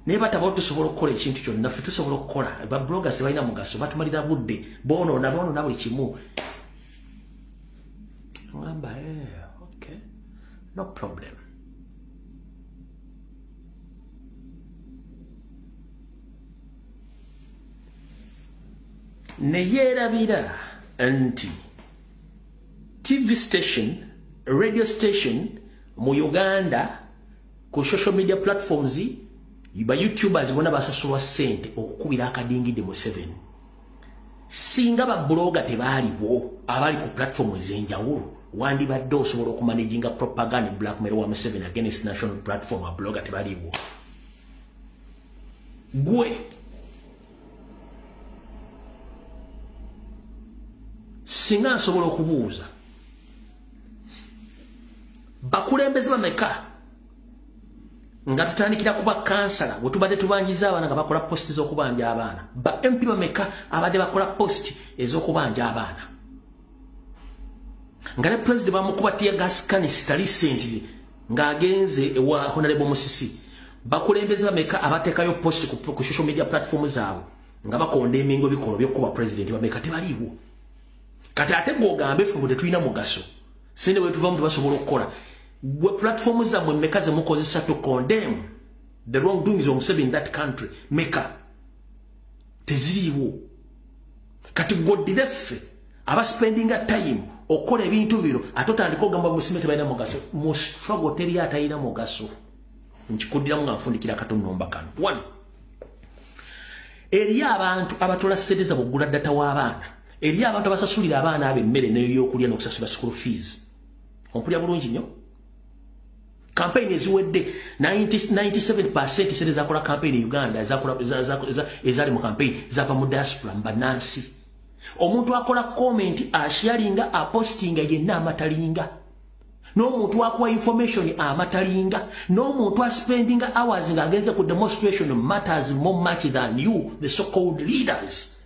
Naye bataba tusobola okukola ekintu kyonna ffe tusobola okukola. Ba bloggers tebalina mugaso batumalira budde bonoona buli kimu. Ngamba okay no problem. Neyerabira nti TV station, radio station mu Uganda ku social media platforms ba YouTubers bona basasulwa sente okukubira akadingide mu 7. Singa ba blogger tebaaliwo abali ku platform ez'enjawulo wandibadde osobola okumanaginga propaganda blackmail wa 7 against national platform wa blogger tebaaliwo. Gwe singa nsobola okubuuza bakulembeze bameka nga tutandikira kuba kansala bwe tubadde tubanjiza abaana nga bakola posti z'okubanja abaana. Ba MP bameka abadde bakola posti ez'okubanja abaana. Nga ne president bamukuba tear gas canister recently ng'agenze ewa Honorable Musisi. Bakulembeze bameka abateekayo posti ku social media platform zaabwe nga bakonda emingo bikolo by'okuba president bameka tebaliiwo. Kati ate gwogambe ffe bwe tulina mugaso sente bwe tuvamu tebasobola okukola. Gwe platform zammwe mmeka ze mukozesa to condemn the wrongdoings of Museveni in that country meka teziriiwo. Kati gwoddire ffe abaspendinga time okukola ebintu biro ate otandika ogamba Musime tebalina mugaso. Mu struggle teri atalina mugaso. Nkikuddiramu nga nfundikira katonnomba kano. 1 eri abantu abatola ssente za buggula data w'abaana. Eri abantu abasasulira abaana ab'emmere n'ebyokulya n'okusasula school fees. Ompulya bulungi nnyo. Campaign eziwedde 97% sente zakola campaign e Uganda ezali mu campaign zava mu diaspora mbanansi. Omuntu akola comment asharinga apostinga yenna amatalinga. N'omuntu akuwa information amatalinga. N'omuntu aspendinga hours nga agenze ku demonstration matters more much than you the so-called leaders.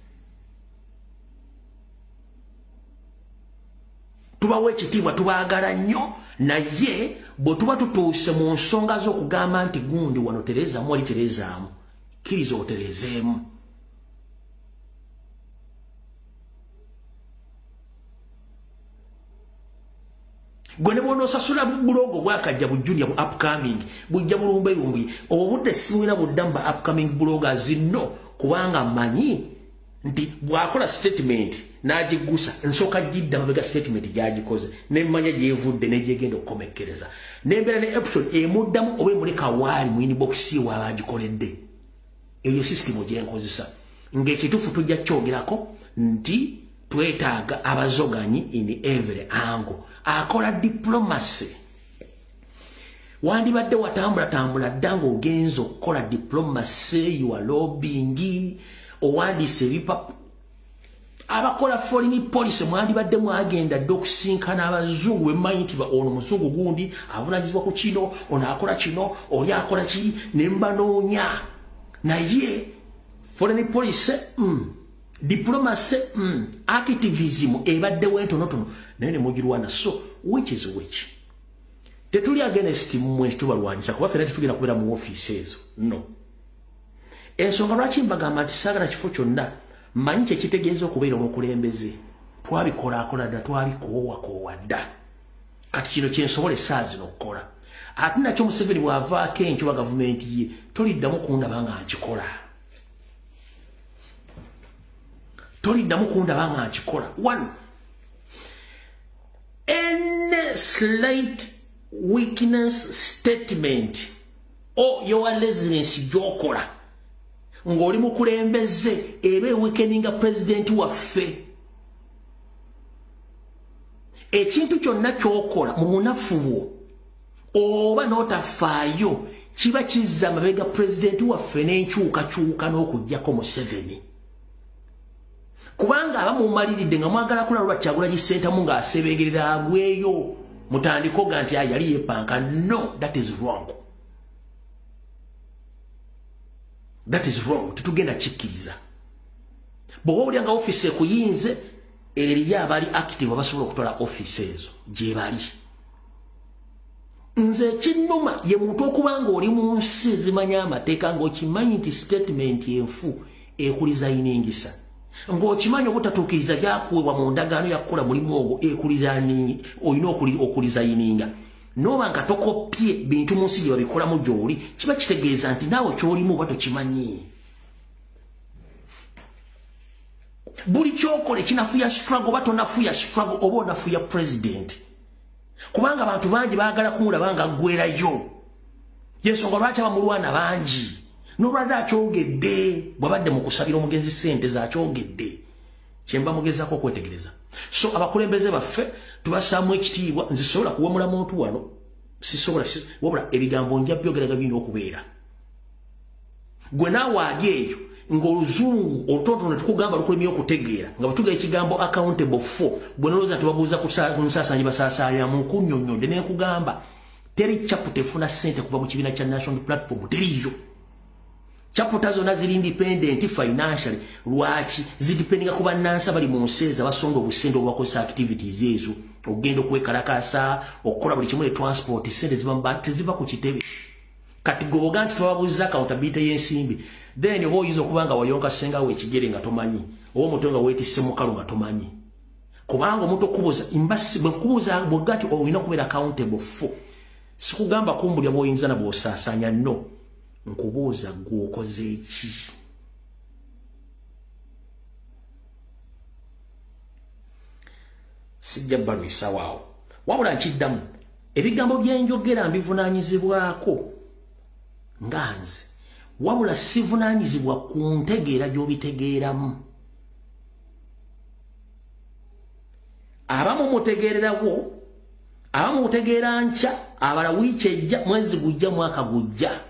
Tubawe ekitiibwa tubaagala nnyo naye bwe tuba tutuuse mu nsonga z'okugamba nti gundi wano terezaamu wali terezaamu kkiriza oterezeemu. Gwene bono sasula bulogo bwakajja bu junior upcoming bujja bulumbe yumbi obudde siwina budamba upcoming bloggers no kubanga manyi nti bwakola statement najigusa nsoka jidda mabega statement jagikoze ne manya jevudde ne jegendo komekereza nembera ne episode emuddamu obe muleka wali mu inbox wa bagikoledde eyo system ojenkozesa ngekitufu tujja kyogerako nti twetaaga abazoganyi in every angle akola diplomacy wandibadde watambula dango ogenzo kola diplomacy you are lobbying owandise bipa abakola foreign policy mwandibadde mwagenda dokusinkana abazungu emanyi nti ono muzungu gundi avunanyizibwa ku kino ono akola kino oli akola ki nemba noonya naye foreign policy diplomacy activism ebadde wentonotono naye ne mugirwana so which is which tetuli against mmwe tubalwanyisa kuba fena tetugenda kubeera mu office ezo no ensonga lwaki mbagamba nti saagala kifo kyonna manyi kyekitegeeza okubeera omukulembeze twabikolakola dda twabikoowakowa dda kati kino kyensobola essaawa zino okukola ate nakyo Museveni bw'avaako enkyo wa gavumenti ye toliddamu kundaba nga nkikola toliddamu kundaba nga nkikola one any slight weakness statement or your laziness gyokola ng'oli mukulembeze ebe weakeninga president waffe ekintu kyonna kyokola mu bunafu bwo oba n'otafaayo kiba kizza mabega president waffe n'enkyukakyuka n'okuggyako Museveni kubanga abamumaliridde nga mwagala kula lwa Kyagulanyi Ssentamu ng'asebegerera agweyo mutandiko ga nti yali yepanka no that is wrong. That is wrong. Tetugenda kikkiriza. Bw'oba olyanga office ekuyinze eriyo abali active abasobola okutola office ezo gye bali. Nze kinnuma ye muntu okubanga oli mu nsi ezimanya amateeka ng'okimanyi nti statement enfu ekuliza iningisa. Ng'okimanyi obutatuukiriza byakuweebwa mu ndagaano yakukola mulimu ogwo ekuliza olina okuliza ininga. Noba nga tokopye bintu mu nsi gye babikolamu gy'oli kiba kitegeeza nti naawe ky'olimu oba tokimanyi. Buli ky'okola ekinafuya struggle oba tonafuya struggle oba onafuya president. Kubanga abantu bangi baagala kumulaba nga aggwerayo. Y'ensonga lwaki abamulwana bangi. N'olwadde akyogedde bw'abadde mu kusabira omugenzi ssente z'akyogedde. Kye mba mugezaako okwetegereza. So abakulembeze baffe tubasaamu ekitiibwa nze sobola kuwemula muntu wano sisobola wabula ebigambo nja byogeraga birina okubeera. Gwe naawe ali eyo ng'oluzungu olutonotono ne tukugamba lukulemye okutegeera nga batuga ekigambo accountable for bwe nolowooza tebabuuza ku nsaasaanyi basaasaanya mu kunnyonnyonde ne nkugamba teri chaputa efuna ssente kuva mu kibiina kya national platform teriyo. Chaputa zonna ziri independent financially lwaki zidipendinga ku bannansi abali mu nsi ezo abasonga obusente obubakozesa activities ezo okugenda okwekalakasa okukola buli kimu ne transport ssente teziva ku kitebe. Kati goboga nti twababuuza accountability y'ensimbi then oba oyinza okuba nga wayonka ssengawo ekigere nga tomanyi oba omuto nga weetisse mukalu nga tomanyi kubanga omuntu okubuuza imbasi bwekubuuza bwegati olina okubeera accountable for sikugamba kumbulya bw'oyinza na bw'osaasaanya no nkubuuza gw'okoze eki. Sijja balwisa waawo wabula nkiddamu ebigambo byenjogera mbivunaanyizibwako nga nze wabula sivunaanyizibwa ku ntegeera gy'obitegeeramu. Abamu mutegeererawo abamu mutegeera nkya abala wiiki ejja mwezi gujja mwaka gujja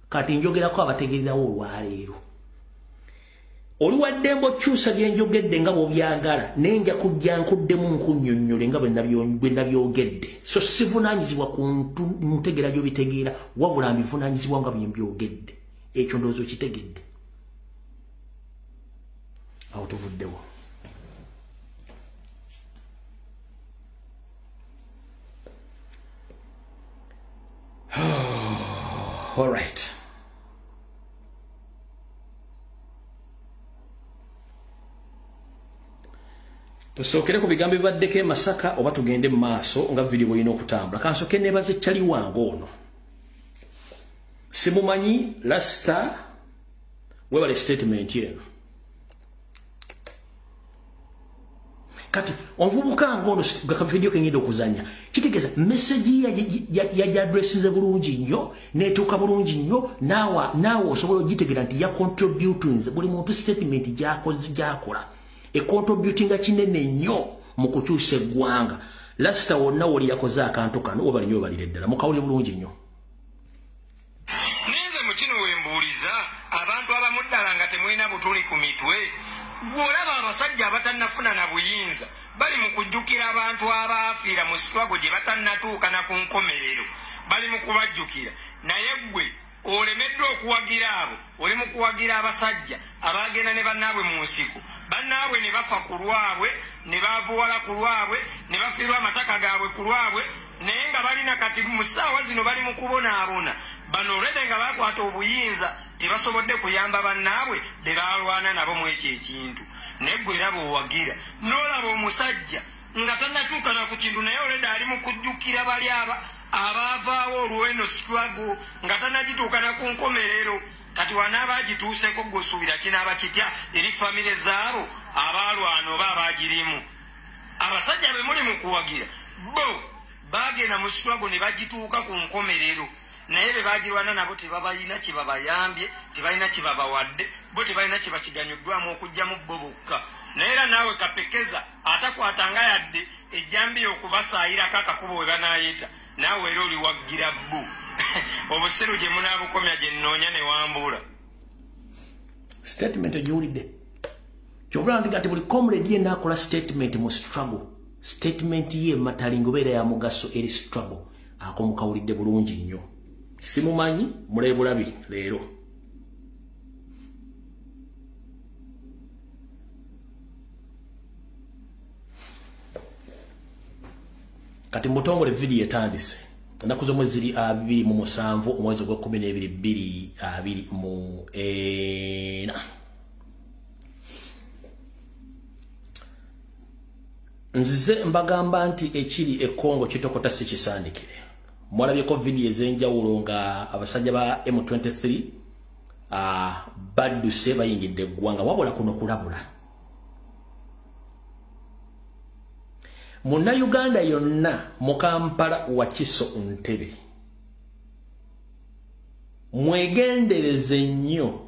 kati njogerako abategeererawo olwaleero. Oli waddembo kyusa byenjogedde nga bw'obyagala naye nja kujja nkuddemu nkunnyonnyole nga bwe nabyogedde. So sivunaanyizibwa ku ntegeera gy'obitegeera wabula mbivunaanyizibwa nga bye mbyogedde. Ekyo ndowooza okitegedde. Awo tuvuddewo. All right. Tusookere ku bigambo bibaddeko Masaka oba tugende mu maaso nga video bwino okutambula. Kansoke nebaze chali wange ono. Simumanyi Rasta webale statement yeno. Kati onvubuka ngono gaka video kengendo okuzanya. Kitegeza message ya address nze bulungi nnyo netuuka bulungi nnyo nawe osobola ogitegera nti ya contributing buli muntu statement gyakola. Contributing kinene nnyo mu kukyusa eggwanga. Rasta wonna woli yakoze akantu kano oba linyo balire ddala mukawuli bulungi nnyo. Ninze mu kino wembuuliza abantu abamuddala nga temulina butuli ku mitwe bw'olaba abasajja abatannafuna na buyinza bali mu kujjukira abantu abaafiira mu struggle gye batannatuuka na ku nkomerero bali mu kubajjukira naye ggwe olemeddwa okuwagira abo oli mu kuwagira abasajja abaagenda ne bannaabwe mu nsiko bannaabwe ne bafa ku lwabwe ne baavuwala ku lwabwe ne bafiirwa amataka gaabwe ku lwabwe naye nga balina kati mu ssaawa zino bali mu kubonaabona bano olwedde nga baakwata obuyinza tebasobodde kuyamba bannaabwe be baalwana nabo mu ekyo ekintu naye ggwe era bw'owagira n'olaba omusajja nga tannatuuka na ku kintu naye olwedde ali mu kujjukira bali abaavaawo olw'eno struggle nga tannagituuka na ku nkomerero kati wanaaba agituuseko gw'osuubira kinaaba kitya eri famire zaabo abaalwana oba abaagirimu abasajja be muli mu kuwagira bo baagenda mu struggle ne bagituuka ku nkomerero naye be baagirwana nabo tebabalina kye babayambye tebalina kye babawadde bo tebalina kye bakiganyuddwamu okujjamu bo bokka naye era naawe kapekeza atakwatanga yadde ejjambiya okubasaayirako akakubo we banaayeta naawe era oli waggira bbu obusiru gye munaabukomya gye nnoonya ne wambula statement ogiwulidde kyovula ndiga ati buli comrade yenna akola statement mu struggle statement ye matalingo beera ya mugaso eri struggle ako mukawulidde bulungi nnyo simumanyi mulebulabi leero kati mbutongole video etandise ennaku zomwe ziri 27 omwezi gwa 12 2024 nzize mbagamba nti ekiri ekongo kitokota si kisandikire mwalabyeko video ez'enjawulo nga abasajja ba M23 badduse bayingidde eggwanga wabula kuno kulabula Muna Uganda yonna mu Kampala Wakiso Ntebe mwegendereze nnyo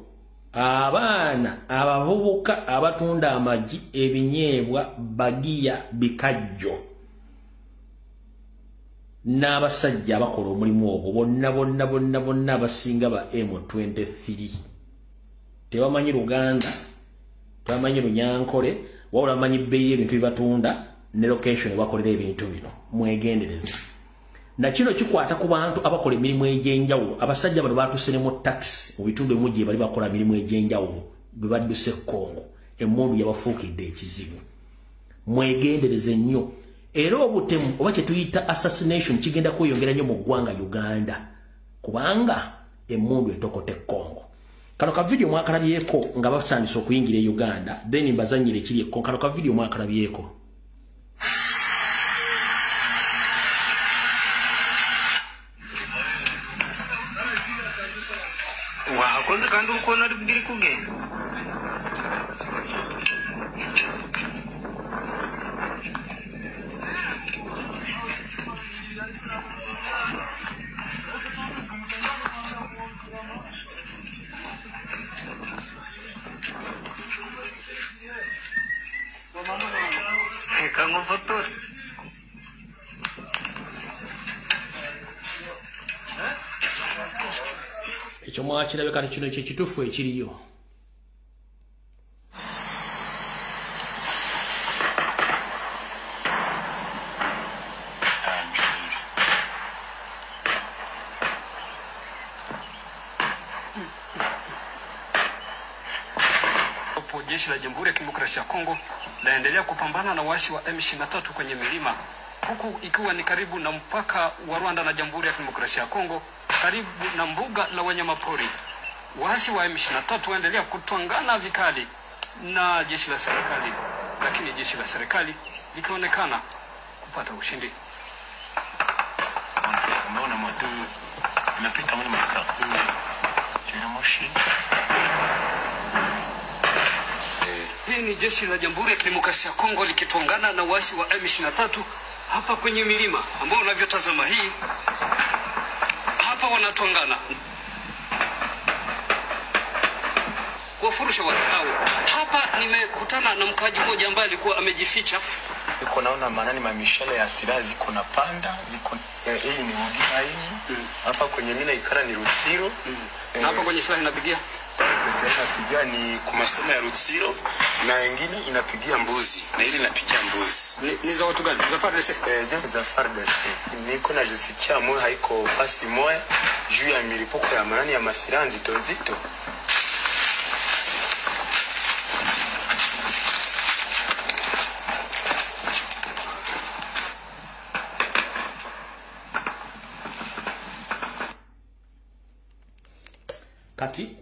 abaana abavubuka abatunda amagi ebinyeebwa bagiya bikajjo n'abasajja abakola omulimu ogwo bonna abasinga ba M23 tebamanyi Luganda tebamanyi Lunyankole wabula bamanyi bbeeyi ebintu bibatunda ne location bakolera ebintu bino mwegendereze na kino kikwata ku bantu abakola emirimu egy'enjawulo abasajja bano batusene mu taxi mu bitundu emujje bali bakola emirimu egy'enjawulo bwe badduse Kongo emmundu yabafuukidde ekizibu mwegendereze nnyo era obutemu oba kye tuyita assassination kigenda kweyongera nnyo mu ggwanga Uganda kubanga emmundu etokote Kongo kano ka video mwakalabyeko nga basandise okuyingira e Uganda then mbazanyire ekiri ekko kano ka video mwakalabyeko wakoze kandi ukona ari bwiri kugenda Kango foto ekyo mwakirabe kati kino kyekituufu ekiriyo Jeshi la Jamhuri ya Kidemokrasia ya Kongo laendelea kupambana na waasi wa M23 kwenye milima huku ikiwa ni karibu na mpaka wa Rwanda na Jamhuri ya Kidemokrasia ya Kongo, karibu na mbuga la wanyamapori. Waasi wa M23 waendelea kutwangana vikali na jeshi la serikali. lakini jeshi la serikali likionekana kupata ushindi. Umeona moto unapita mwana maka. Tuna moshi. Hii ni jeshi la Jamhuri ya Kidemokrasia ya Kongo likitongana na waasi wa M23 hapa kwenye milima ambao unavyotazama hii hapa wanatongana kuwafurusha waasi hao. Hapa nimekutana na mkaji mmoja ambaye alikuwa amejificha. Niko naona manani mamishale ya silaha ziko na panda, ziko hii ni Ugina hii. Hapa kwenye mina ikara ni Rutsiro. Na hapa kwenye silaha inapigia. Pesa inapigia ni kumasoma ya Rutsiro na wengine inapigia Mbuzi. Na ile inapigia Mbuzi. Ni za watu gani? Za FARDC? Za FARDC. Niko na jisikia moyo haiko fasi moja juu ya milipuko ya manani ya masilaha nzito. Kati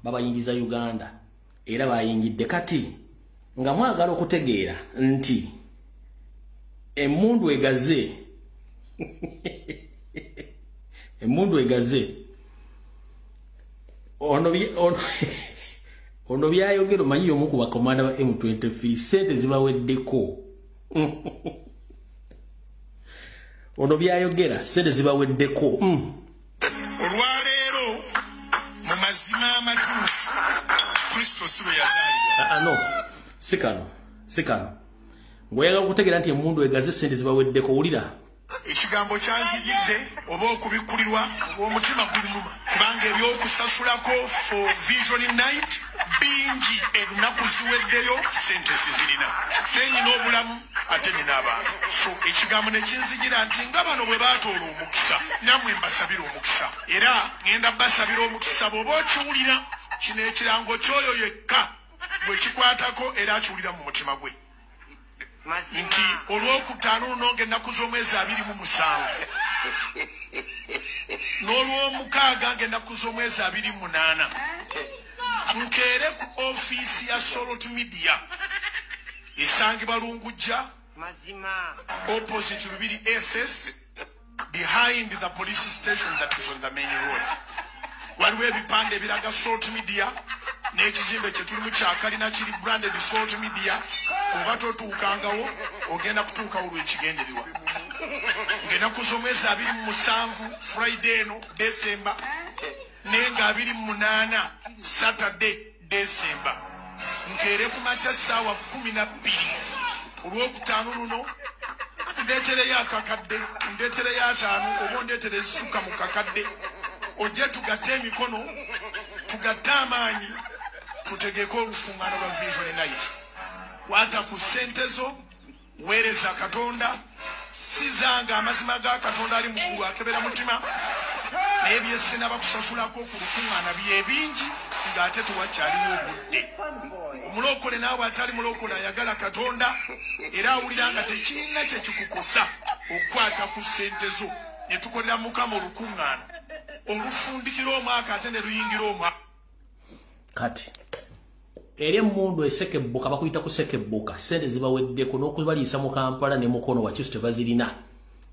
babayingiza Uganda era bayingidde kati nga mwagala okutegeera nti emundu egaze ono byayogero manyi omu ku bakomanda ba M23 sente zibaweddeko ono byayogera sente zibaweddeko olwaleero mu mazima amatuufu Kristo sibe yazaalibwa. No sikano ngoyaga okutegeera nti emundu egaze sente zibaweddeko wulira ekigambo kyanzigidde oba okubikulirwa omutima guluma kubanga ebyokusasulako for vision night bingi ennaku ziweddeyo sente sizirina nina obulamu ate nina abantu so ekigambo nekinzigira nti nga bano bwe baatoola omukisa namwe mbasabira omukisa era ngenda basabira omukisa bw'oba okiwulira kino ekirango kyoyo yekka bwe kikwatako era akiwulira mu mutima gwe nti olwokutaano lunonga ennaku z'omwezi 27 n'olwomukaaga ng'ennaku z'omwezi 28 nkeere ku ofiisi ya Solot Media esangibwa Lungujja opposite Lubiri SS behind the police station that is on the main road. Waliwo ebipande ebiraga Solot Media n'ekizimbe kye tulimu kyakalina kiri branded Solot Media. Oba totuukangawo ogenda kutuuka olw'ekigendererwa ng'ennaku z'omwezi 27 Friday eno December nenga 28 Saturday December nkeere ku makya ssaawa 12 olw'okutaano luno ndeetereyo akakadde ndeetereyo 5 oba ndeetere ezisuka mu kakadde ojje tugatte emikono tugatte amaanyi tutegeeko olukuŋŋaano lwa Vision Night. Wata ku sente zo weereza Katonda sizanga amazima ga Katonda ali mu ggulu akebera mutima naye byesina bakusasulako ku lukuŋŋaana byebingi ng'ate tewakyaliwo obudde. Omulokole naawe atali mulokole ayagala Katonda era awulira nga tekirina kye kikukosa okukwata ku sente zo ne tukolera Mukama olukuŋŋaana olufundikira omwaka ate ne luyingira omwaka. Kati eri emundu esekebbuka bakuyita kusekebbuka sente zibaweddeko n'okubaliisa mu Kampala ne Mukono wakiso tebazirina.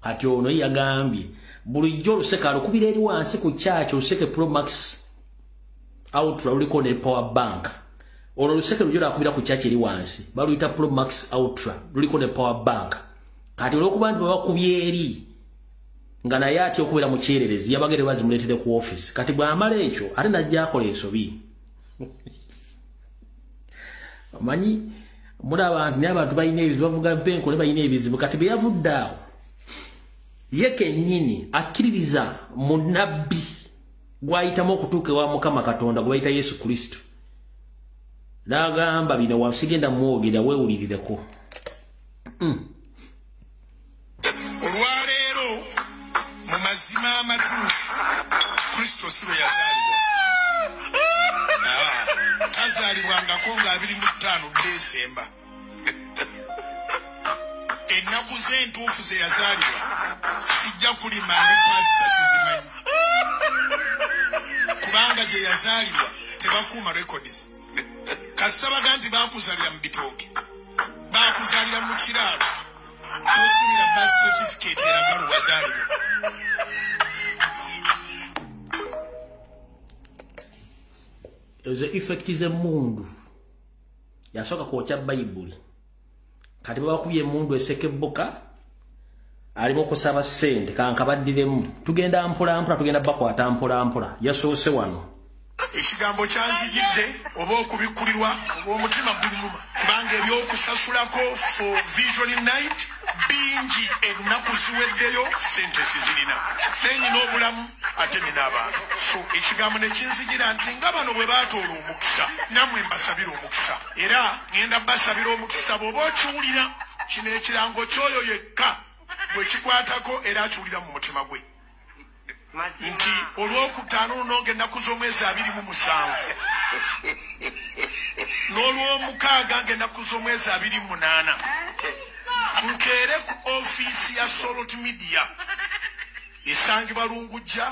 Ati ono yagambye bulijjo oluseke alukubira eri wansi ku kyakyo oluseke Pro Max Ultra luliko ne power bank. Ono oluseke lujjo lwakubira ku kyakyo eri wansi baluyita Pro Max Ultra luliko ne power bank. Kati olw'okuba nti babakubye eri nga naye ati okubeera mu kyererezi yabagere bazimuleetere ku office. Kati bw'amala ekyo ate najja akola ensobi. Manyi muna abantu n'abantu balina ebizibu bavuga mpenko ne balina ebizibu kati bwe yavudde awo ye kennyini akkiririza munnabbi gw'ayitamu okutuuka ewa Mukama Katonda gwe bayita Yesu Kristo n'agamba bino wasigenda mwogera weewulirireko. Olwaleero mu mazima amatuufu Kristo si bwe yazaalibwa. Tazaalibwangako nga 25 December. Ennaku z'entuufu ze yazaalibwa sijja kulima ne pasita sizimanyi. Kubanga gye yazaalibwa tebakuuma records. kasabaga nti bakuzalira mu bitooke bakuzalira mu kiraalo tosubira birth certificate eraga lwazaalibwa. ezo effect z'emmundu yasooka kwokya bayibuli kati babakubye emmundu esekebboka alimu okusaba ssente kankabaddiremu tugenda mpolampola tugenda bakwata mpolampola yasoose wano ekigambo kyanzijidde oba okubikulirwa oba omutima gulumuma kubanga ebyokusasulako for vision night bingi ennaku ziweddeyo ssente sizirina nenyina obulamu ate nina abantu so ekigambo nekinzijira nti nga bano bwe baatoola omukisa nammwe mbasabira omukisa era ngenda basabira omukisa bw'oba okiwulira kino ekirango kyoyo yekka bwe kikwatako era akiwulira mu mutima gwe nti olwokutaano lunonga ennaku z'omwezi 27 n'olwomukaaga ng'ennaku z'omwezi 28 nkeere ku ofiisi ya Solot Media esangibwa Lungujja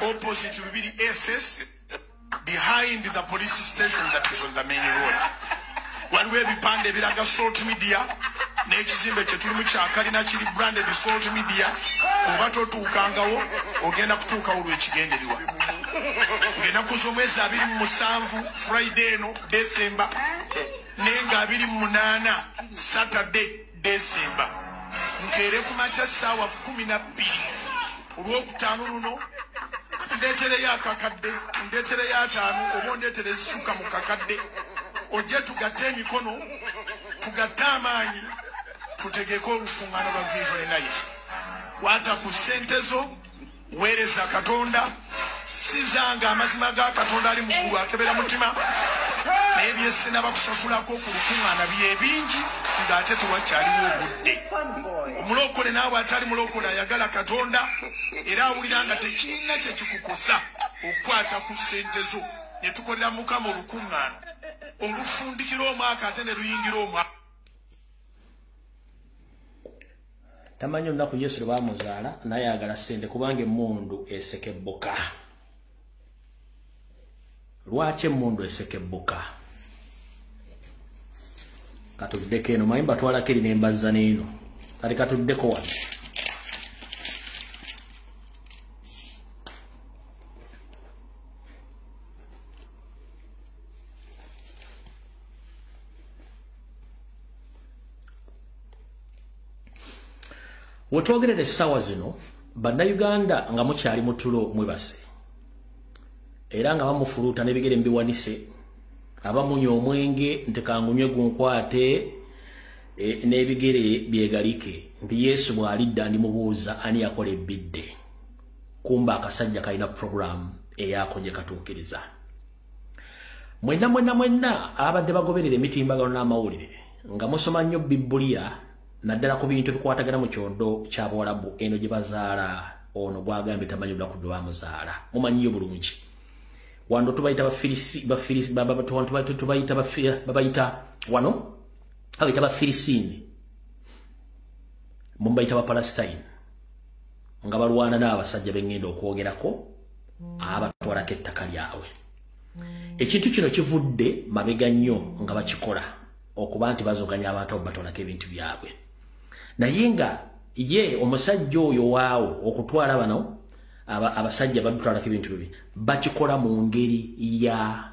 opposite 2 SS behind the police station that is on the main road. Waliwo ebipande ebiraga Solot Media n'ekizimbe kye tulimu kyakalina kiri branded Solot Media oba totuukangawo ogenda kutuukawo lw'ekigendererwa ng'ennaku z'omwezi 27 Friday eno December nenga 28 Saturday December nkeere ku makya ssaawa 12 olwokutaano luno ndeetereyo akakadde ndeetereyo 5 oba ndeetere ezisuka mu kakadde ojje tugatte emikono tugatte amaanyi tutegeke olukuŋŋaano lwa Vision Night kwata ku ssente zo weereza Katonda sizanga amazima ga Katonda ali mu ggulu akebera mutima naye byesinaba kusasulako ku lukuŋŋaana byebingi ng'ate tewakyaliwo obudde omulokole naawe atali mulokole ayagala Katonda era awulira nga tekirina kye kikukosa okukwata ku ssente zo ne tukolera Mukama olukuŋŋaano olufundikira omwaka ate ne luyingira omwaka. tamanyi olunaku Yesu lwe bamuzaala naye ayagala ssente kubanga emmundu esekebboka. Lwaki emmundu esekebboka? Katuddeko eno manyi batwalako eri nembazza n'eno kati katuddeko wano. Wetwogerera essaawa zino bannayuganda nga mukyali mu tulo mwebase era nga bamufuluuta n'ebigere mbiwanise abamunywa omwenge nti kangunywe gunkwate n'ebigere byegalike nti Yesu bw'alidda ndimubuuza ani yakola ebbidde kumba akasajja kalina programu eyako gye katuukiriza. Mwenna abadde bagoberera emitimbagano n'amawulire nga musoma nnyo Bibuliya naddala ku bintu bikwatagana mu kyondo kya Bwarabu eno gye bazaala ono gwagambye tamanyi olunaku lwe bamuzaala mumanyiyo bulungi. Wano tubayita Bafilisini mumbayita Bapalestine nga balwana n'abasajja bengenda okwogerako abatwalako ettaka lyabwe. Ekintu kino kivudde mabega nnyo nga bakikola okuba nti bazoganya abantu batwalako ebintu byabwe. Naye nga ye omusajja oyo waawo okutwala bano abasajja batwalako ebintu bibi bakikola mu ngeri ya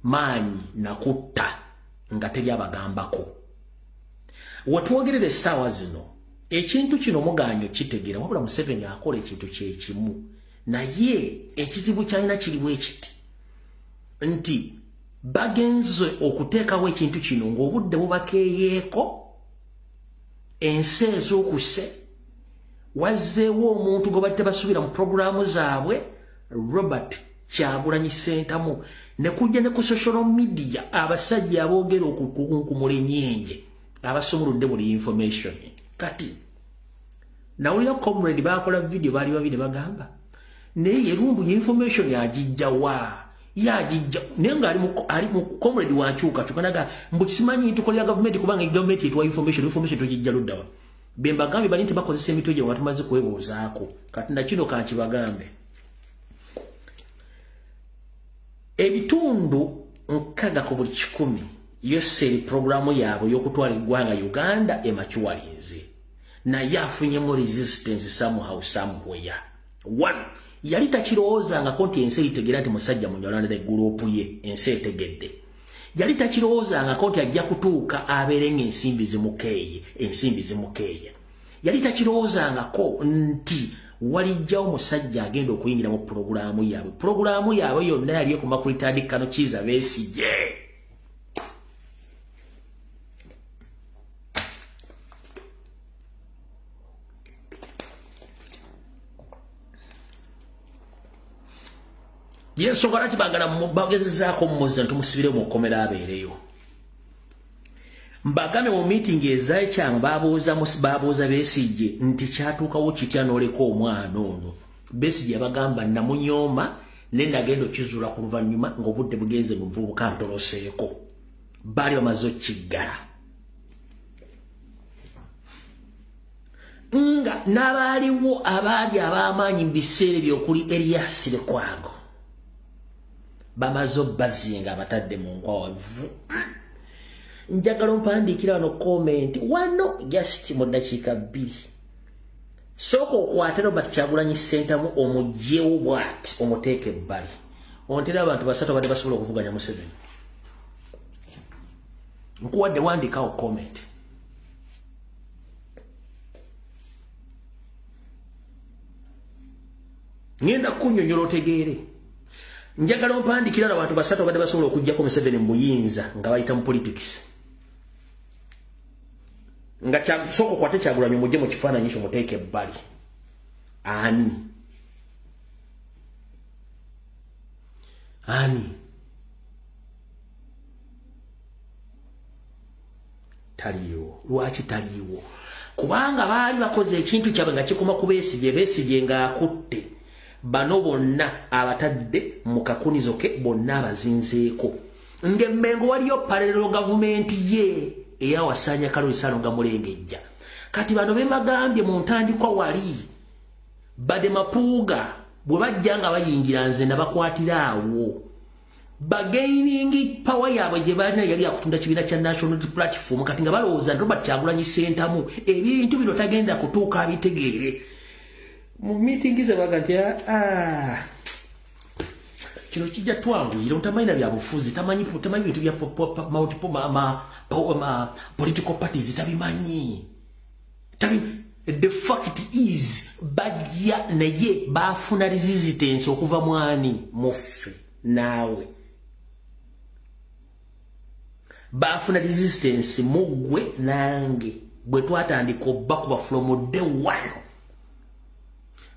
maanyi nakutta nga teri abagambako. Wetwogerera essaawa zino ekintu kino muganyo kitegeera wabula Museveni akola ekintu kyekimu naye ekizibu kyalina kirimu ekiti nti bagenze okuteekawo ekintu kino ng'obudde bubakeeyeeko ensi ez'okuse wazzeewo omuntu gwe badde basubira mu programu zaabwe Robert Kyagulanyi Ssentamu ne kujja ne ku social media abasajja aboogera okukunkumula enyenje abasumuludde buli information. Kati nawulira comrade bakola video baali babiri bagamba naye yerumbu information yagijjawa nenga ali mu comrade wanchuka tukanaga mbukisimanyi tukolera government kubanga government etwa information tujijja luddawa bembagambe bali nti bakozesa emitwe gye watumaze kwebuuzaako kati na kino kankibagambe ebitundu nkaga ku buli 10 yoseri programu yabo yokutwala eggwanga Uganda emachuwalinze naye afunyemu resistance somewhere. 1 yali takirowooza nga konti ensi itegera nti musajja munyolanira eggulupu ye ensi etegedde. Yali takirowooza nga konti ajja kutuuka abeerenga ensimbi zimukeeye. Yali takirowooza nga ko nti walijjawo musajja agenda okuyingira mu programu yaabwe. Programu yaabwe yonna yali ekoma ku litandikano Kizza Besigye. Yesu garati bagala mubagezezako mmoza ntumusibire mu komera abeereyo. Mbagame mu meeting ezaye kyanga babuuza Besigye nti kyatuukawo kitya n'oleka omwana ono. Besigye abagamba namunyooma nenda gendo kizula ku luvannyuma ng'obudde bugenze mu nvubuka ntoloseeko. Bali bamaze okiggala. Nga n'abaaliwo abaali ab'amaanyi mu biseera by'okuli Erias Lukwago. Bamazo bazinga batadde mu nkwavu. Njagala mpandiikira wano comment wano just mu dakiika 2. Soko okwatero Kyagulanyi Ssentamu omugyewo bw'ati omuteeke ebbali. Ontera abantu basatu badde basobola okuvuganya Museveni. Nkuwadde wandikawo comment. Ngenda kunnyonnyola otegeere. Njagala mpandikira abantu basatu badde basobola okujjako Museveni mu buyinza nga bayita mu politics. Nga soko kwate Kyagulanyi mujje mu kifaananyi ekyo muteeke ebbali. Ani taliyo. Lwaki taliyo? Kubanga baali bakoze ekintu kyabwe nga kikoma ku Besigye nga akutte. Bano bonna abatadde mu kakunizo ke bonna abazinzeeko. Ng'Emmengo waliyo parallel government ye eyawasanya Kalosalo nga mulengejja. Kati bano bemagambye mu ntandikwa wali bade mapuuga bwe bajja nga bayingira nze nabakwatira awo. Bagaining power yaabwe gye balina yali akutunda kibiina kya National Platform kati nga balowooza Robert Kyagulanyi Ssentamu ebintu bino tagenda kutuuka abitegeere. Mu meeting ze bagati kino kijja twanguyira utamayina bya bufuzi tamanyi bintu bya political parties tabimanyi. The fact is bajja naye bafuna resistance okuva mwani mufu nawe. Bafuna resistance mugwe nange bwe twatandika obbakuba from day 1.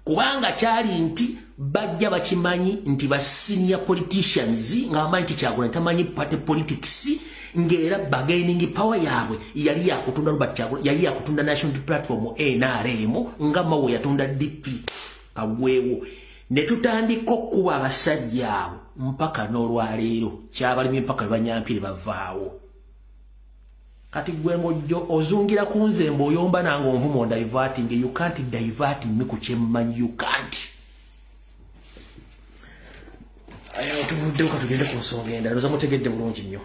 Kubanga kyali nti bajja bakimanyi nti ba senior politicians nga amanyi nti Kyagulanyi tamanyi party politics ngera bargaining power yaabwe yali yakutunda Robert Kyagulanyi yali yakutunda National Platform NRM nga mawe yatunda DP kagwewo ne tutandika okuba abasajja abo mpaka n'olwaleero kyabalimi mpaka banyampire bavaawo. Kati gwengo jo ozungira kunze mboyomba nango nvumo diverting. You can't divert me ku kyemmanyi. You can't. Ayo tubudde tugende ku nsonga endala oza mutegedde bulungi nnyo.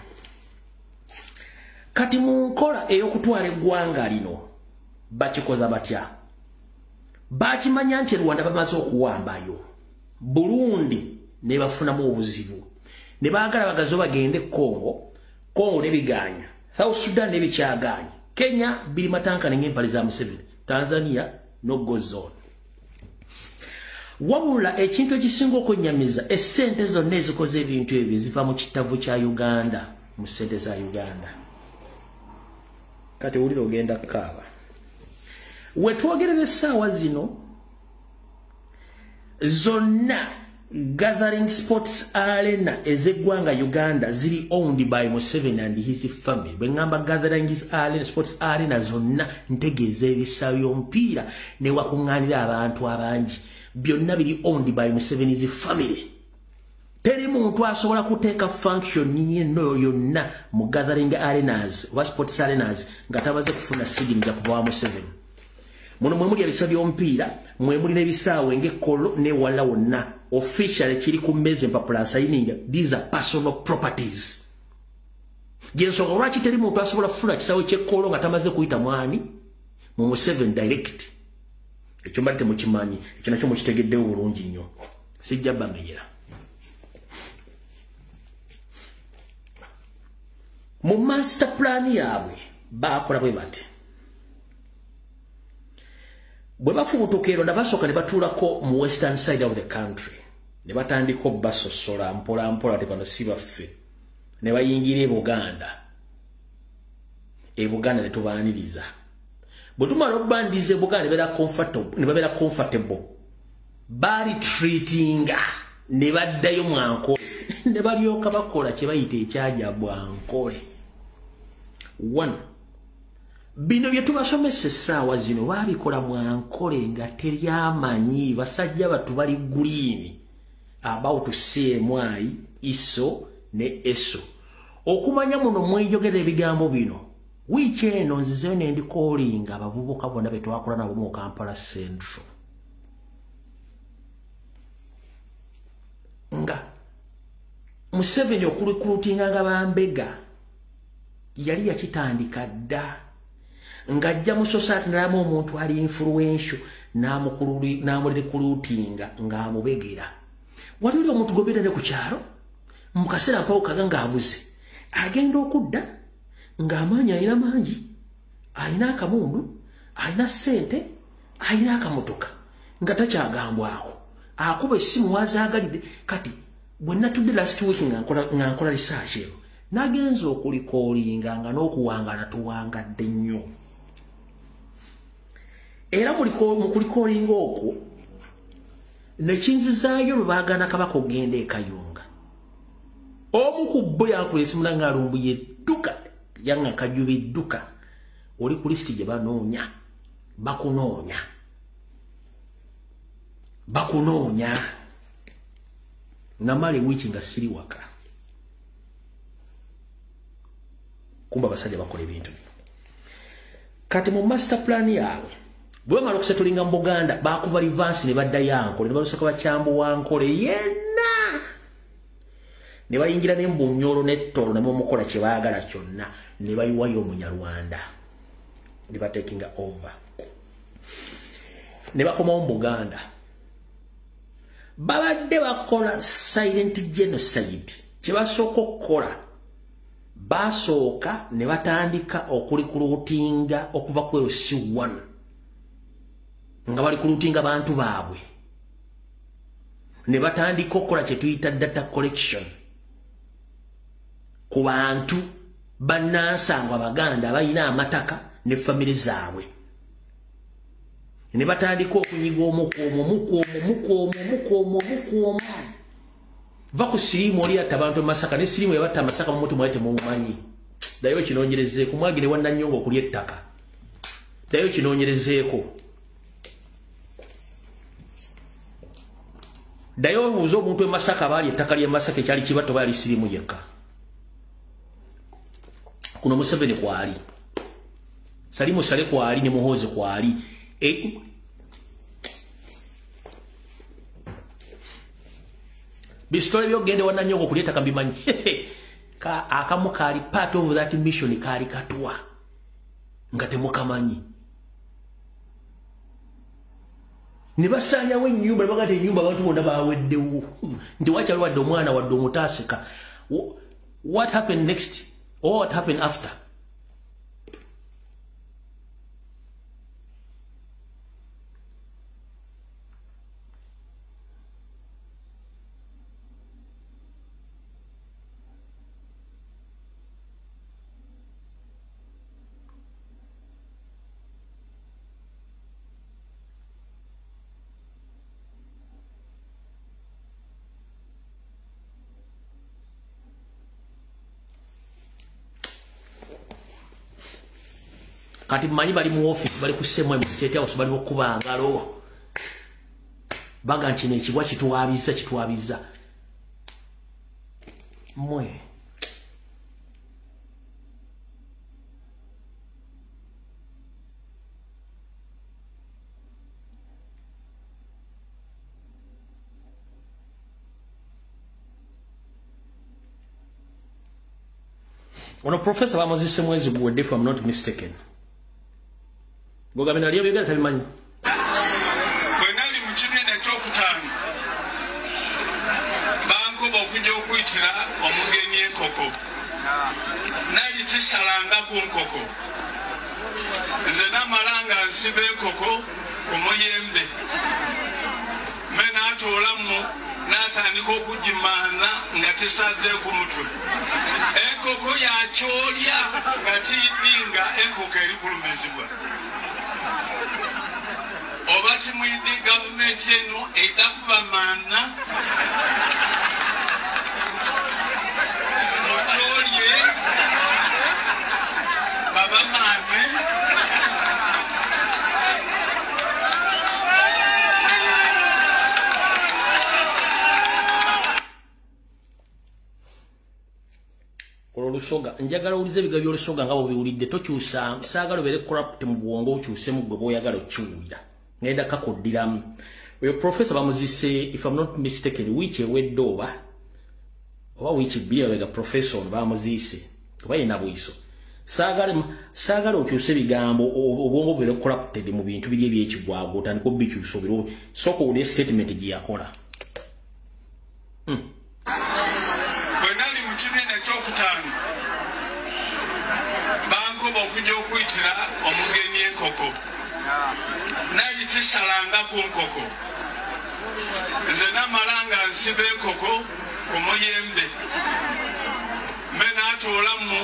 Kati mu nkola ey'okutwala eggwanga lino bakikoza batya? Bakimanya nti Rwanda bamaze okuwambayo. Burundi ne bafunamu obuzibu. Ne baagala bagazo bagende Congo ne biganya. South Sudan ne bikyaganya. Kenya biri matanka n'empale za Museveni. Tanzania no go zone. Wabula ekintu ekisinga okwennyamiza essente zonna ezikoze ebintu ebyo ziva mu kitavu kya Uganda, mu ssente za Uganda. Kati wulira ogenda kukaaba. We twogerera essaawa zino zonna gathering sports arena ezeggwanga Uganda ziri owned by Museveni and his family. Bwengamba gathering arena sports arena zonna ntegeeza ebisaawe by'omupiira ne wakuŋŋaanira abantu abangi byonna biri owned by Museveni's family. Teri muntu asobola kuteeka function yenno yonna mu gathering arenas wa sports arenas nga tabaze kufuna sigini ja kuva wa Museveni. muno mwe muli ebisa by'omupiira mwe muli n'ebisaawe ng'ekkolo ne wala wonna officially kiri ku mmeza empapula asayininga. These are personal properties. Gyensonga lwaki teri muntu asobola kufuna kisaawe ky'ekkolo nga tamaze kuyita mwani mu Museveni direct. Ekyo mbadde mukimanyi, ekyo nakyo mukitegeddewo bulungi nnyo. Sijja bamenyera. Mu master plan yaabwe baakola bwe bati. Bwe bafubutuka ero nabasooka ne batuulako mu western side of the country. Ne batandika obbasosola mpola mpola te bano si baffe. Ne bayingira e Buganda. E Buganda ne tubaaniriza. Bwe tumala obbandiza e Buganda ne babeera comfortable. Bali treatinga ne baddayo mwankole. Ne balyoka bakola kye bayita ekyaja bwankole. 1. Bino bye tubasomesa essaawa zino baabikola mwankole nga teryamanyi basajja batu bali green about CMI, ISO ne ESO. Okumanya muno mwejogera ebigambo bino. Wiiki eno nzizeyo ne ndikoolinga abavubuka bonna be twakola nabo mu Kampala Central. Nga Museveni okulukulutinga nga bambega yali yakitandika dda ng'ajja mu society n'alamu omuntu ali influential n'amulekulutinga ng'amubegera. Wali oli omuntu gobeera ne ku kyalo mu kaseera mpawukaga ng'abuze agenda okudda ng'amaanyi alina mangi, alina akamundu, alina ssente, alina akamotoka nga takyagambwako. Akuba essimu wazaagalidde. Kati bwe natudde last week nga nkola research ero nagenza okulikoolinga nga n'okuwangala tuwangadde nnyo. Era mu kulikoolinga okwo ne kinzizaayo lwe baagaana Kabaka okugenda e Kayunga. Omu ku bo yaakula essimu nange alumbuye edduka yanga Kajuba edduka. Oli ku lisiti gye banoonya. Bakunoonya. Namale wiiki nga siri waka. Kumba basajja bakola ebintu bino. Kati mu master plan yaabwe bwe bamala okusetulinga mu Buganda baakuba reverse ne badda Yankole ne balusaka bakyambu Wankole yenna. Ne bayingira ne Mbunyolo ne Ttolo ne bamukola kye baagala kyonna ne bayiwayo Omunyarwanda. Ne batekinga over. Ne bakomawo mu Buganda. Babadde bakola silent genocide. Kye basooka okukola basooka ne batandika okulikulutinga okuva ku C1 nga balikulutinga bantu baabwe. Ne batandika okukola kye tuyita data collection ku bantu bannansangwa Abaganda abalina amataka ne famire zaabwe. Ne batandika okunyiga omukwomo. Va ku sirimu oli yatta abantu Masaka ne sirimu yabatta Masaka mu muti mwete mumumanyi. Dayo kinoonyerezeeko mwagire Wannanyongo okulya ettaka. Dayo kinoonyerezeeko. Dayo buuza omuntu Masaka baali ettaka lye Masaka ekyali kibato baali sirimu yekka. Kuno Museveni kwali. Salimu Sale kwali ne Muhoozi kwali. Bisitole byogende Wannanyongo kuleta kambimanyi. Akamu kali part of that mission kali katwa. Nga temukamanyi. Ne basanyawo ennyumba ne bagata ennyumba abantu bonna baaweddewo. Nti wakyali wadde omwana wadde omutaasika. What happened next? Or what happened after? Kati manyi bali mu office bali ku semwe mu state house bali okuba ngalo. Baga nchine ekibwa kitwabiza. Mwe. ono professor bamuzise mwezi guwedde if I'm not mistaken gogabina liyo bigala tabimanyi bwenali mu kibiina ekyokutaano bankuba okujja okuyitira omugenyi enkoko nali kisalanga ku nkoko nze namala nga nsiba enkoko ku muyembe me naatoolamu n'atandika okugimaana nga tisaze ku mutwe enkoko yakyolya nga tidinga enkoko eri kulumizibwa oba timwiddi gavumenti eno edakuba maana okyolye baba maane olusoga njagala ulize biga by'olusoga nga bobiwulidde tokyusa saagala obere corrupt mu bwongo okyusemu gwe bw'oyagala okiwulira ngenda kakoddiramu oyo professor bamuzise if I'm not mistaken wiiki ewedde oba wiiki bbiri abega professor ono bamuzise oba yina bwiso saagala okyuse ebigambo obwongo obere corrupted mu bintu biri ebyekigwago otandika obikyusa obiro sooka owulire statement gye yakola bwenali mu kibiina ekyokutaano bankuba okujja okuyitira omugenyi enkoko nali kisalanga ku nkoko nze namala nga nsiba enkoko ku muyembe me naatoolamu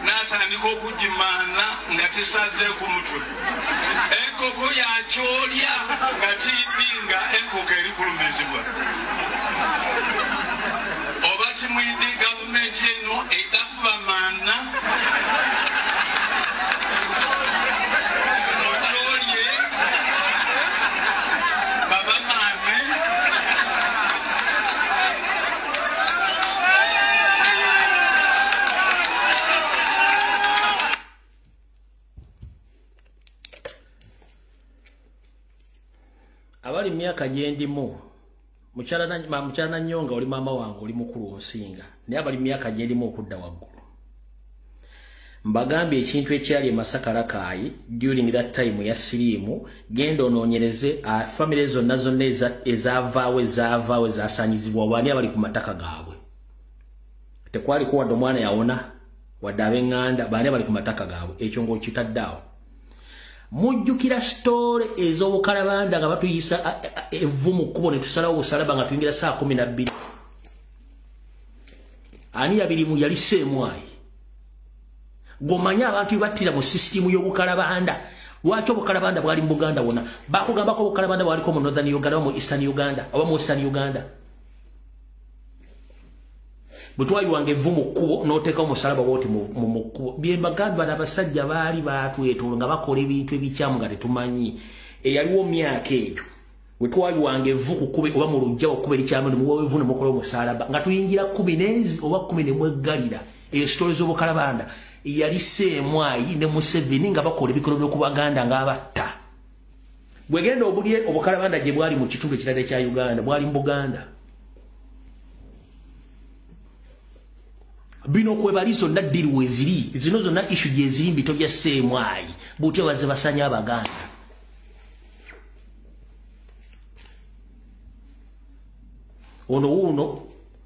n'atandika okugimaana nga tisaze ku mutwe enkoko yakyolya nga tidinga enkoko eri kulumizibwa oba timwiddi gavumenti eno edakuba maana okyolye baba maane abali myaka gyendimu mukyala Nanyonga oli maama wange oli mukulu nsinga naye abali myaka gyendimu okudda waggulu mbagambye ekintu ekyali Masakalakaayi during that time ya siriimu genda onoonyereze family zonna ezaavaawo ezasaanyizibwa baani abali ku mataka gaabwe tekwali kuwadde omwana yawona wadde ab'eŋŋanda baani abali ku mataka gaabwe ekyo ng'okitaddeawo mujjukira story ez'obukalabanda nga batuyisa evvu mu kkubo ne tusalawo obusalaba nga tuyingira saa 12 ani yabirimu yali Seemwayi gomanya abantu battira mu system y'obukalabanda lwaki obukalabanda bwali mu Buganda wona bakugambako obukalabanda bwaliko mu Northern Uganda oba mu Eastern Uganda oba mu Western Uganda butwayi wange evvu mu kkubo n'oteeka omusalaba woti mu kkubo byembagamba bano abasajja baali batwetolo nga bakola ebintu ebikyamu nga tetumanyi eyaliwo myaka egyo wetwayi wange evvu ku kkube oba mu lujja okkuba erikyamu ne muweewo evvu ne mukola omusalaba nga tuyingira 10 oba 10 ne mweggalira eyo sitole z'obukalabanda yali Seemwayi ne Museveni nga bakola ebikolo by'okubaganda ng'abatta bwegenda obulye obukalabanda gye bwali mu kitundu ekirala ekya Uganda bwali mu Buganda bino kwebali zonna diri weziri zino zonna issue gye ziri mbito bya Seemwayi butya baze basanya Abaganda ono wuno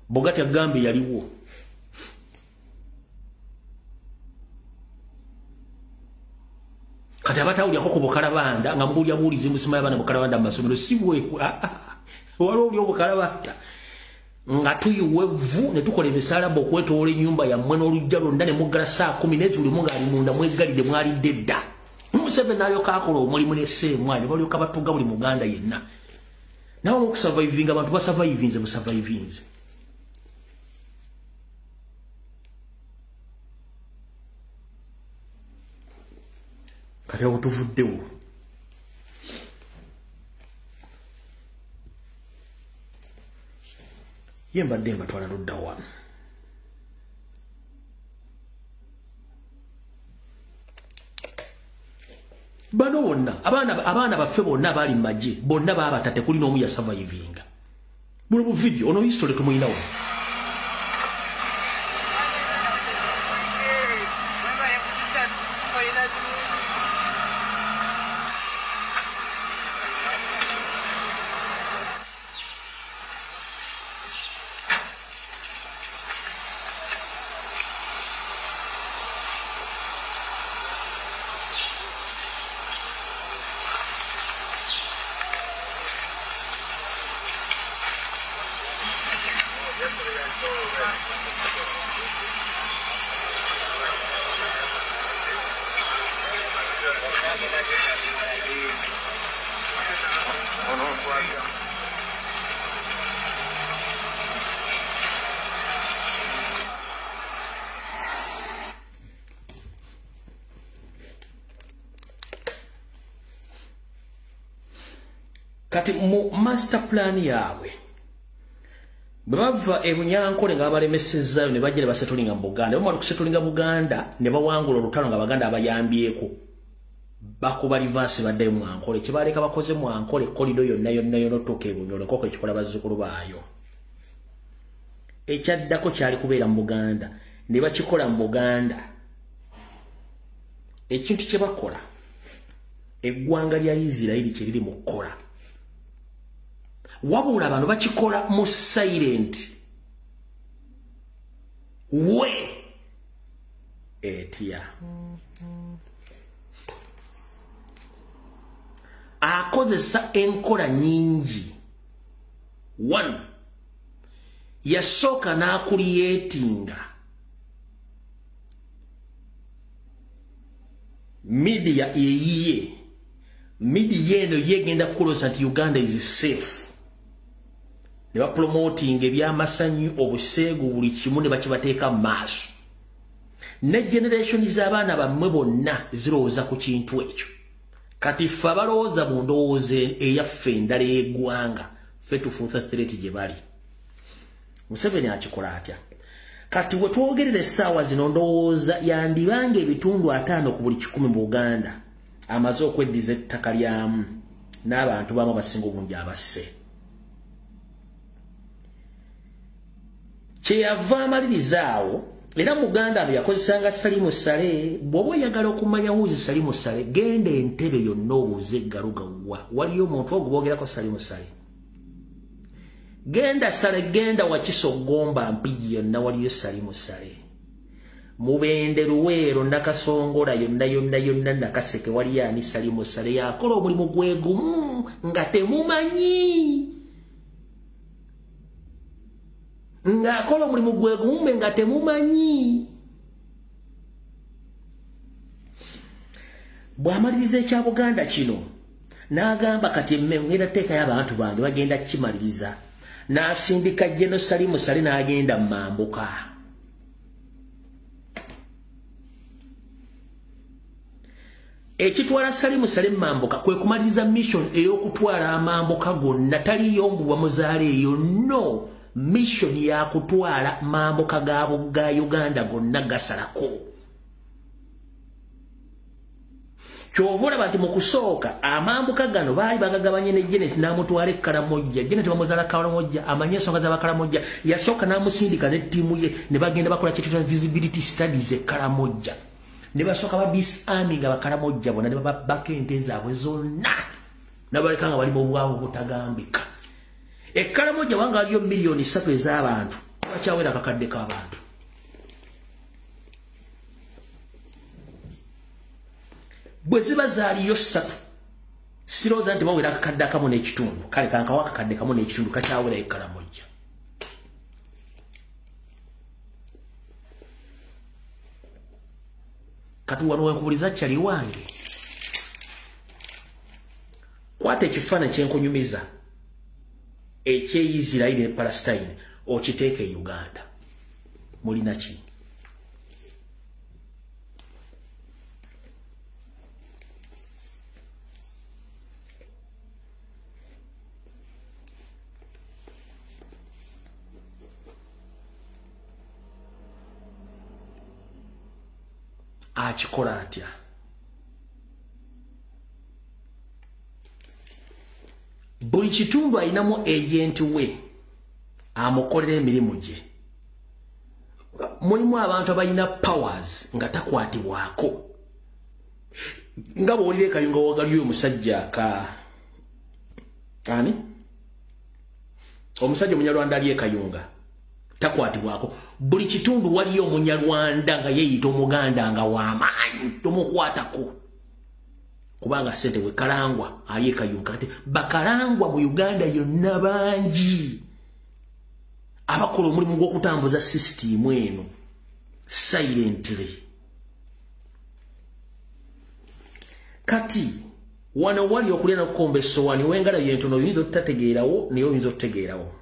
Bogati agambe yaliwo kati abatawulyako ku bukalabanda nga mbulya buulizi musima y'abaana bukalabanda mu masomero si bwe waliwo oli obukalabanda nga tuyuwevu ne tukola ebisalaba okwetoola ennyumba yammwe n'olujja lwonna ne muggala saa 10 n'ezi buli munga ali munda mwegalidde mwalidde dda Museveni n'alyoka akola omulimu ne Seemwayi ne balyoka batuga buli Muganda yenna nawe okusurvivinga abantu basurvivinze busurvivinze kati awo tuvuddewo ye mbadde mbatwala ludda wano bano bonna abaana baffe bonna abaali mu magye bonna baabata tekuli n'omu yasurvivinga buno bu video ono history tumuyinawo Kati mu master plan yawe bava ebunyankole nga balemesezzayo ne bajja ne basetulinga mu Buganda bamala kusetulinga Buganda ne bawangula olutalo nga Baganda abayambyeko bakuba reverse badde mu Ankole kibaleka bakoze mu Ankole kolido yonna yonotoke bunyole koko ekikola bazzukulu baayo ekyaddako kyali kubeera mu Buganda ne bakikola mu Buganda ekintu kye bakola eggwanga lya Isiraeli kiriri mu kola wabula bano bakikola mu silent we etia akozesa enkola nyingi one yasooka n'akuliyetinga media eyiye media eno yegenda kulosa nti Uganda is safe ne ba promoting ebyamasanyu obuseegu buli kimu ne bakibateeka maaso ne generation z'abaana bammwe bonna zirowooza ku kintu ekyo kati ffe abalowooza mu ndowooza eyaffe endala y'eggwanga ffe tufuusa threat gye bali Museveni akikola atya kati we twogerera essaawa zino ndowooza yandibanga ebitundu 5 ku buli 100 mu Buganda amaze okweddiza ettaka lyamu n'abantu baamu abasinga obungi abasse kyeyava amalirizaawo era Muganda abo yakozesanga Salimu Sale bw'oba oyagala okumanya wuuzi Salimu Sale genda entebe yonna obuuze eggalugawwa waliyo omuntu oguboogerako Salimu Sale genda Sale genda Wakiso Gomba Mpigi yonna waliyo Salimu Sale Mubende Luweero Nakasongola yonna Nakaseke waliyo ani Salimu Sale yakola omulimu gwe gumu nga temumanyi ng'akola omulimu gwe gumu nga temumanyi bw'amaliriza ekya Buganda kino n'agamba kati emmengera teekayo abantu bange bagenda kimaliriza n'asindika Jeno Salimu Sale n'agenda Mambuka ekitwala Salimu Sale Mambuka kwe kumaliriza mission ey'okutwala amambuka gonna taliyo mbu bamuzaala eyo no mission ya kutwala mambuka ga Uganda gonna gasalako kyovola bati mu kusooka amambuka gano baali bagagabanye ne Janet n'amutwala Karamojja Janet bamuzala Karamojja amanye ensonga za Karamojja yasooka n'amusindika ne ttiimu ye ne bagenda bakola kitu visibility studies Karamojja ne basooka ba disarming Karamojja bonna ne babaka ente zaabwe zonna n'abaleka nga bali mu bwavu butagambika Karamojja wanga aliyo milioni 3 ez'abantu bakyawera akakadde k'abantu bwe ziba zaaliyo 3 sirowooza nti bawera akakadde akamu n'ekitundu kale kankawa akakadde kamu n'ekitundu kakyawera Karamojja kati wano wenkubuliza kyali wange kwata ekifaananyi kyenkunyumiza eky'Isiraeli ne Palestine okiteeke e Uganda mulina ki akikola atya buli kitundu ayinamu agenti we amukolera emirimu gye mulimu abantu abalina powers nga takwatibwako nga bw'olira Kayunga wagaliyo omusajja ani omusajja Munyarwanda ali Kayunga takwatibwako buli kitundu waliyo Omunyarwanda nga yeeyita Omuganda nga w'amaanyi tomukwatako kubanga sente we Kalangwa ali Kayunga kati bakalangwa mu Uganda yonna bangi abakola omulimu gw'okutambuza system eno silently. Kati wano wali okulya n'okukomba essowaani w'engalo yentono oyinza ottategeerawo naye oyinza otutegeerawo.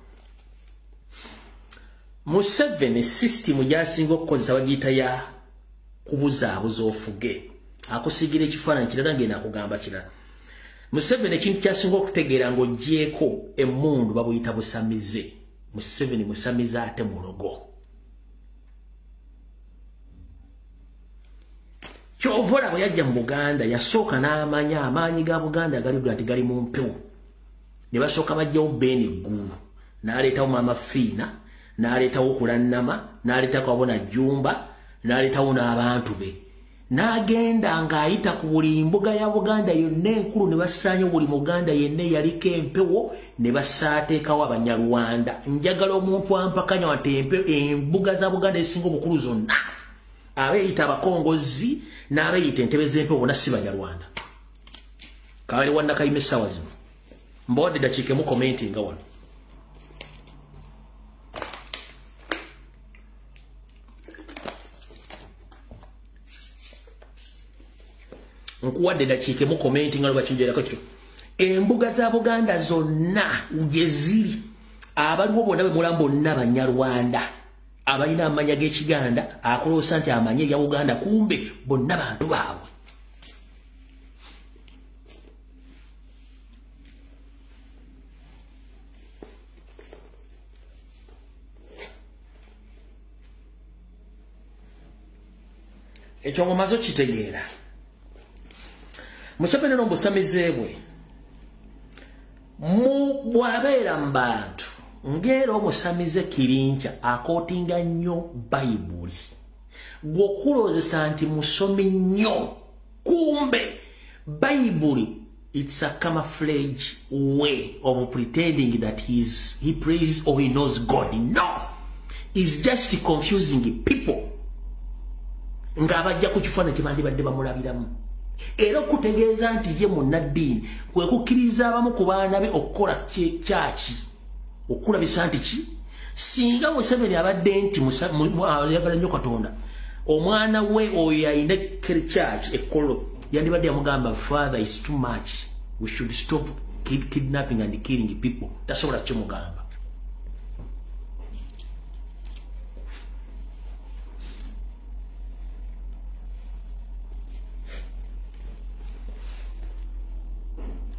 Museveni system gy'asinga okukozesa bagiyita ya kubuzaabuza ofuge. Akusigira ekifaananyi kirala ngenda akugamba kirala. Museveni ekintu kyasinga okutegeera ng'oggyeko emmundu babuyita busamize. Museveni musamize ate mulogo. Kyovola bwe yajja mu Buganda yasooka n'amanya amaanyi ga Buganda gali mu mpewo. Ne basooka bajjawo Beene Eggulu, n'aleetawo Maama Fiina, n'aleetawo Kulannama, n'aleetako Abona Jjumba, n'aleetawo n'abantu be. N'agenda ng'ayita ku buli mbuga ya Buganda yonna enkulu ne basaanya buli Muganda yenna yaliko empewo ne basaateekawo Abanyarwanda. Njagala omuntu ampakanya wate embuga za Buganda ezisinga obukulu zonna. Abeeyita abakongozi n'abeeyita entebe z'empewo bonna si Banyarwanda. Kaali wanna kayime essaawa zino. Mbawadde dakiika emu commentinga wano. Nkuwadde dakiika emu commentinga lwe bakinjerako kito. Embuga za Buganda zonna gye ziri abaliwo bonna be mulamba bonna Banyarwanda. Abalina amanya g'Ekiganda akoloosa nti amanye ebya Buganda kumbe bonna bantu baabwe. Ekyo ngomaze okitegeera. Museveni n'obusamize bwe bw'abeera mu bantu ng'era omusamize Kirinkya akootinga nnyo Bayibuli. Gw'okuloozesa nti musomi nnyo kumbe Bayibuli it's a camouflage way of pretending that he prays or he knows God. No! It's just confusing people. Ng'abajja ku kifaananyi kye bandibadde bamulabiramu. Era okutegeeza nti ye munnaddiini kwe kukkiriza abamu ku baana be okukola kyaki. Okulabisa nti ki? Singa Museveni abadde nti ayagala nnyo Katonda, omwana we oyo ayina church ekkolo yandibadde yamugamba, Father, it's too much. We should stop kidnapping and killing people. Tasobola kimugamba.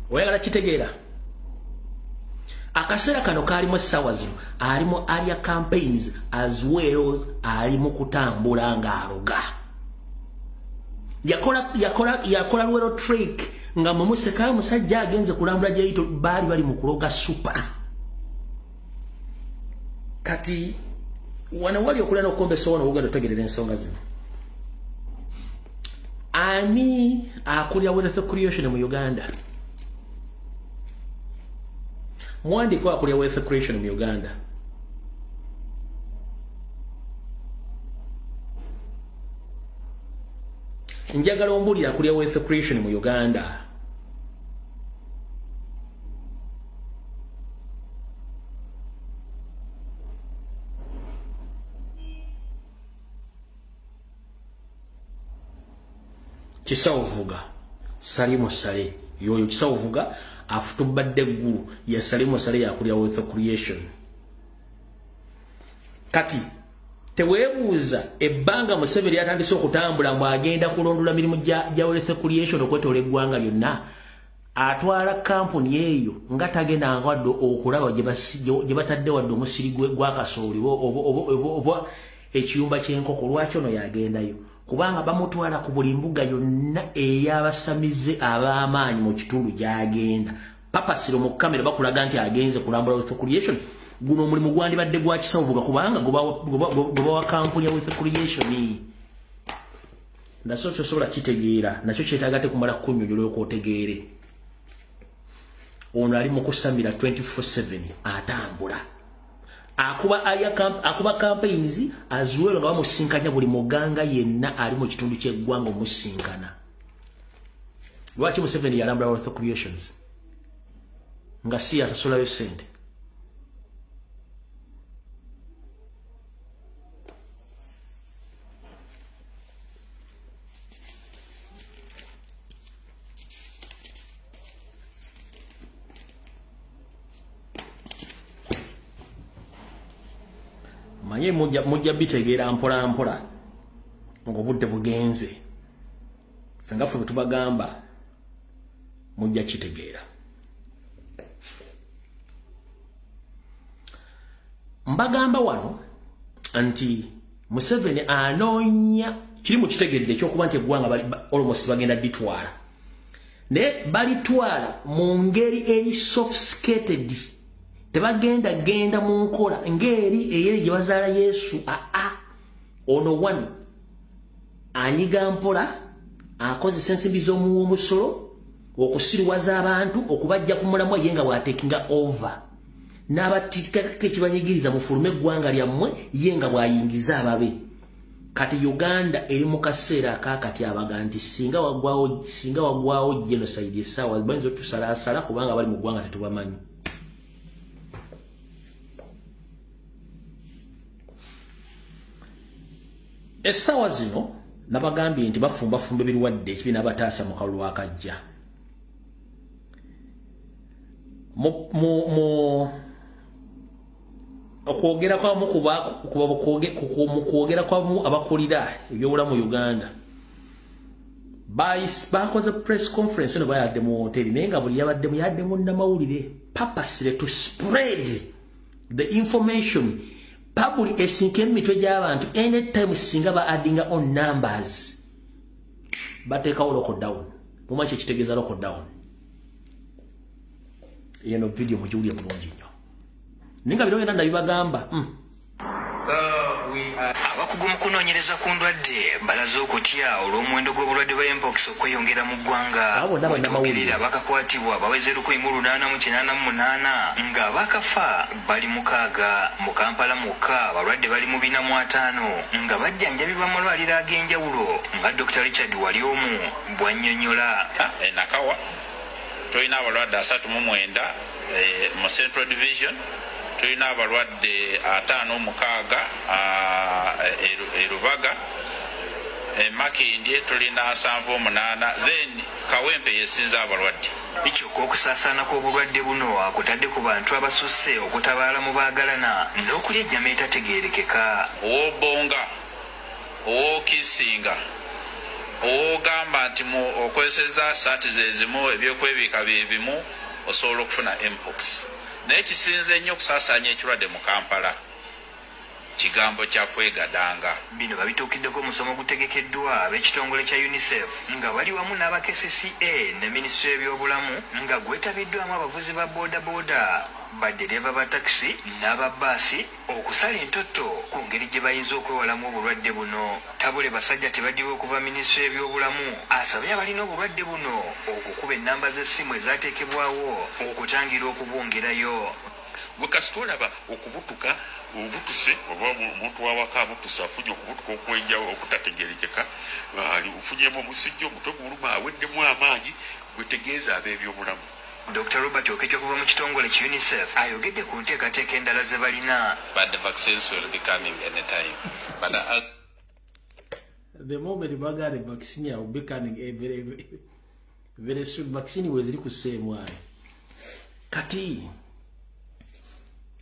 Oyagala kitegeera? Akaseera kano kalimu essaawa zino alimu area campaigns as well as alimu kutambula ng'aloga. Yakola lwero trick nga mumusekayo musajja agenze kulambula Jaito bali mu kuloga super. Kati wana wali okulya n'okukombeso wano Uganda otegerera ensonga zino. Ani akulya wealth creation mu Uganda? Mwandiko akulya wealth creation mu Uganda. Njagala ombulira akulya wealth creation mu Uganda. Kisawuvuga Salimu Sale yoyo kisawuvuga afutubadde eggulu ya Salimu Sale yakulya wealth creation. Kati teweebuuza ebbanga Museveni yatandise okutambula mbu agenda kulondula mirimu gya wealth creation okwetoola eggwanga lyonna, atwala kampuni eyo nga tagenda wadde okulaba gye batadde wadde omusiri gwa kasooli oba ekiyumba ky'enkoko. Lwaki ono yagendayo? Kubanga bamutwala ku buli mbuga yonna ey'abasamize ab'amaanyi mu kitundu gy'agenda. Papasiro mu kamera bakulaga nti agenze kulambula wealth creation. Guno omulimu gwandibadde gwa kisawuvuga kubanga goba wa kampuni ya wealth creation. Nakyo kyosobola kitegeera, nakyo kyetaaga tekumala kunnyonnyola okwotegeere. Ono ali mu kusamira 24/7 atambula. Akuba campaigns as well nga bamusinkanya buli muganga yenna ali mu kitundu ky'eggwanga omusinkana. Lwaki Museveni yalambula wealth creations nga si asasulayo sente? manye mujja bitegeera mpola mpola ng'obudde bugenze fenga ffe tubagamba mujja kitegeera. Mbagamba wano anti Museveni anoonya kiri mu kitegedde ekyokuba nti eggwanga almost bagenda ditwala ne balitwala mu ngeri eri sophisticated tebagenda genda mu nkola ngeri eyeri gye bazaala Yesu ono one anyiga mpola akozesa ensimbi z'omuwa omusolo okusiriwaza abantu okubajja ku mulamwa ye nga bw'atekinga over n'abatikako ekibanyigiriza mufulume eggwanga lyammwe ye nga bw'ayingiza ababe. Kati Uganda eri mu kaseera akaakati abaga nti singa wagwawo genocide essaawa bayinza otusalaasala kubanga bali mu ggwanga tetubamanyi. Essaawa zino nabagambye nti bafumbafumba ebirwadde ekibiina bataasa mu kalulu akajja. Okwogera kwamu kwogera kwamu abakulira ebyobulamu mu Uganda bakoze press conference eno bayadde mu hoteli naye nga buli yabaddemu yaddemu nnamawulire purposely to spread the information public esinke emitwe gy'abantu anytime singa ba adding on numbers bateekawo lockdown mumanyi ekitegeeza lockdown yeno video mugiwulye bulungi nnyo ninga bino byonna nabibagamba. Abakugu mu kunoonyereza ku ndwadde balaze okutya olw'omuwendo gw'obulwadde bwa mpox okweyongera mu ggwanga wetwogerera bakakwatibwa baweze 1888 nga bakafa bali 6 mu Kampala mukka abalwadde bali mu 405 nga bajjanjabibwa mu malwaliro ag'enjawulo nga Dr. Richard Waliomu bw'annyonnyola. Nakawa tulina abalwadde 39 mu Central Division tulina abalwadde 56 Rubaga Makindye tulina 78 then Kawempe yesinza abalwadde. Ekyokka okusaasaana kw'obulwadde buno akutadde ku bantu abasusse okutabaala mu baagalana n'okulya ennyama etategeerekeka. Ow'obonga ow'okisinga ow'ogamba nti okozeseza saati zezimu ebyokwebiika byebimu osobola okufuna mpox. Naye kisinze ennyo okusaasaanya ekirwadde mu Kampala kigambo kya kwegadanga. Bino babituukiddeko omusomo gutegekeddwa ab'ekitongole kya UNICEF nga bali wamu n'aba-KCCA ne Minisitule y'ebyobulamu nga gwetabiddwamu abavuzi ba boodabooda baddereeva ba takisi n'ababbaasi okusala entoto ku ngeri gye bayinza okwewalamu obulwadde buno. Tabule Basajja tebaddiwe okuva Minisitule y'ebyobulamu asabye abalina obulwadde buno okukuba ennamba z'essimu ezaateekebwawo okutangira okubwongerayo. Bwekasitolaba okubutuka obutuse oba omuntu wawaka abutusa afunye okubutuka okwenjawo okutategerekeka ufunyemu omusujja omutwe guluma aweddemu amaanyi gwetegeeza ab'ebyobulamu. Dr. Robert Okejo kuva mu kitongole ki UNICEF ayogedde ku nteekateeka endala ze balina. But the vaccines will be coming anytime. But the moment bagale vaccine will be coming very soon. Vaccine was ziri kusemwa kati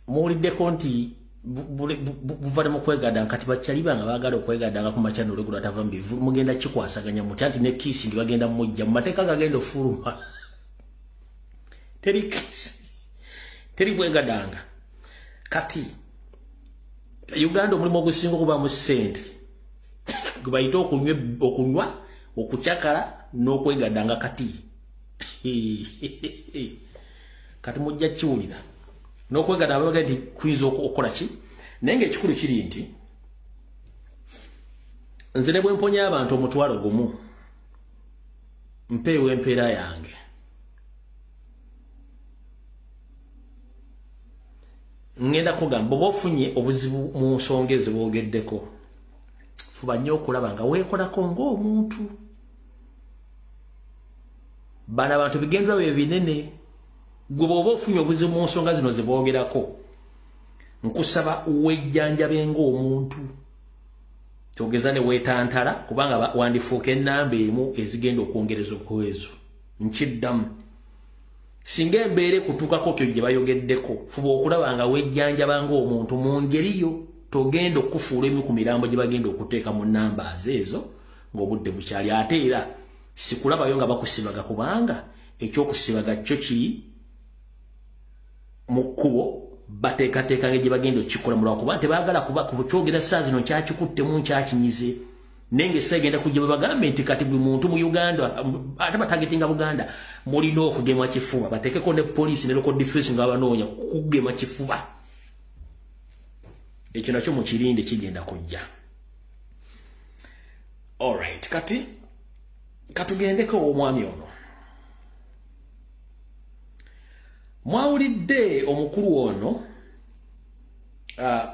muwuliddeko nti buvale mu kwegadanga kati bakyaliba nga baagala okwegadanga ku makyano olwegula atava mu bivu mugenda kikwasaganya mutya nti ne kiisi ndi bagenda mujja mu mateeka gagenda ofuluma teri kiisi teri bwegadanga. Kati Uganda omulimu ogusinga okuba mu ssente gwe bayita okunywa okucakala n'okwegadanga kati kati mujja kiwulira n'okwegadanga babaga nti kuyinza okukola ki naye ng'ekikulu kiri nti nze ne bwe mponya abantu omutwalo gumu mpeewo empeera yange ngenda kugamba oba ofunye obuzibu mu nsonga ezo boogeddeko fuba nnyo okulaba nga weekolako ng'omuntu. Bano abantu bigendera bye binene gwe bw'oba ofunye obuzibu mu nsonga zino ze boogerako nkusaba wejjanjabe ng'omuntu kyogeza ne weetantala kubanga wandifuuka ennamba emu ezigenda okwongereza okwezo nkiddamu singa embeera kutuukako kyo gye bayogeddeko fuba okulaba nga wejjanjaba ng'omuntu mu ngeri yo togenda okufuula emu ku mirambo gye bagenda okuteeka mu numbers ezo ng'obudde bukyali ate era sikulabayo nga bakusibaga kubanga ekyokusibaga kyo kiri mu kkubo bateekateeka ng'egye bagenda okikola mulwa kuba tebaagala kuba ku kyogera saa zino kyakikuttemu nkyakinyize naye ng'essa egenda kujja bwe bagambe nti kati buli muntu mu Uganda ate batagetinga Buganda mulina okugema kifuba bateekeko ne poliisi ne local defense nga banoonya kugema kifuba ekyo nakyo mu kirinde kigenda kujja. Alright, kati katugendeko omwami ono. Mwawulidde omukulu ono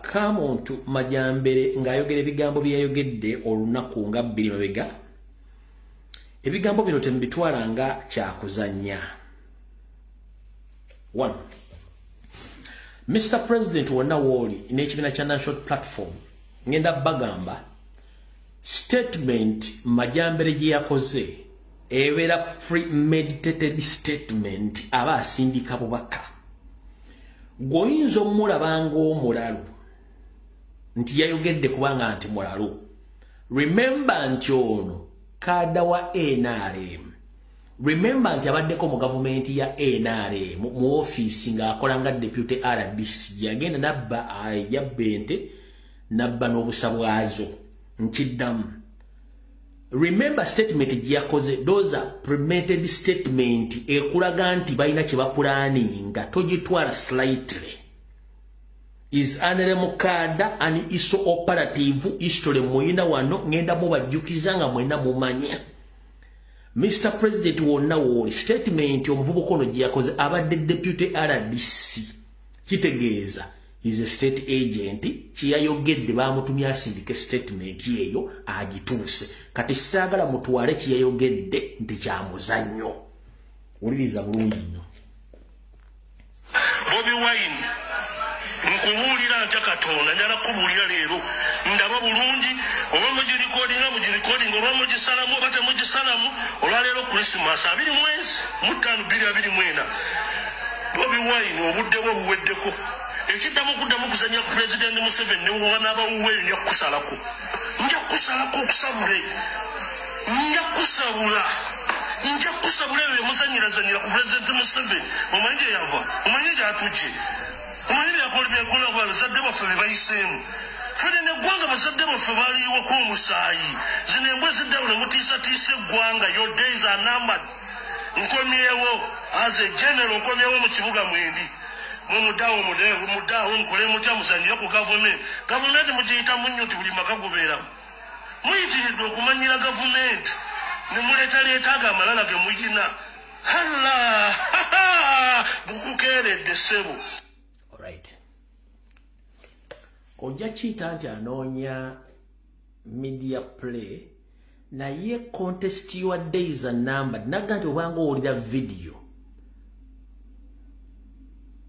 Kamuntu Majambere ng'ayogera ebigambo bye yayogedde olunaku nga 2 mabega. Ebigambo bino tembitwala nga kyakuzannya. 1. Mr. President wonna wooli n'ekibiina kya National Platform ngenda bagamba statement Majambere gye yakoze ebeera premeditated statement aba asindika bubaka. Goyinza omulabanga omulalu nti yayogedde kubanga nti mulalu. Remember nti ono kada wa NRM. Remember nti abaddeko mu gavumenti ya NRM mu office ng'akola nga deputy RDC yagenda nabba yabbente nabba n'obusa bwazo nkiddamu. Remember statement yakoze those are premeditated statement ekulaga nti balina kye bapulaninga togitwala slightly. Is NRM kada ani iso operative history muyina wano ngenda mubajjukiza nga mwena mumanya. Mr. President wonna wooli statement omuvubuka ono gye yakoze abadde deputy RDC kitegeeza is a state agent kiyayogedde bamutumya asindike statement yeyo agituuse kati saagala mutwale kiyayogedde nti kyamuzannyo. Wuliriza bulungi nnyo. Bobi Wine nkubuulira ntya Katonda njala kubuulira leero ndaba bulungi oba mugirikodinga oba mugisalamu oba temugisalamu olwaleero Christmas 25/2/24 Bobi Wine obudde bwe buweddeko ekiddamu kuddamu kuzanya ku President Museveni newanabawuweyo nja kusalako okusabule nja kusabula ebyo muzanyirazanyira ku President Museveni omanyi gye yava omanyi gyatujje omanyi byakola bazadde baffe be bayiseemu fene neggwanga bazadde baffe baliiwako omusaayi zino embwe ziddawo ne mutiisatiisa eggwanga your days are numbered. Nkomyewo as a general nkomyewo mu kibuga Mwendi mudaawo mukole mutya muzanyira ku gavumenti mugiyita munnyo nti buli maka gubeeramu muyitiridde okumanyira gavumenti nemuleetaleetaaga amalala ge muyina hala bukukeeredde ssebo. Alright. Ojja kiyita nti anoonya media play naye contest your days are numbered. Naga nti obanga owulira video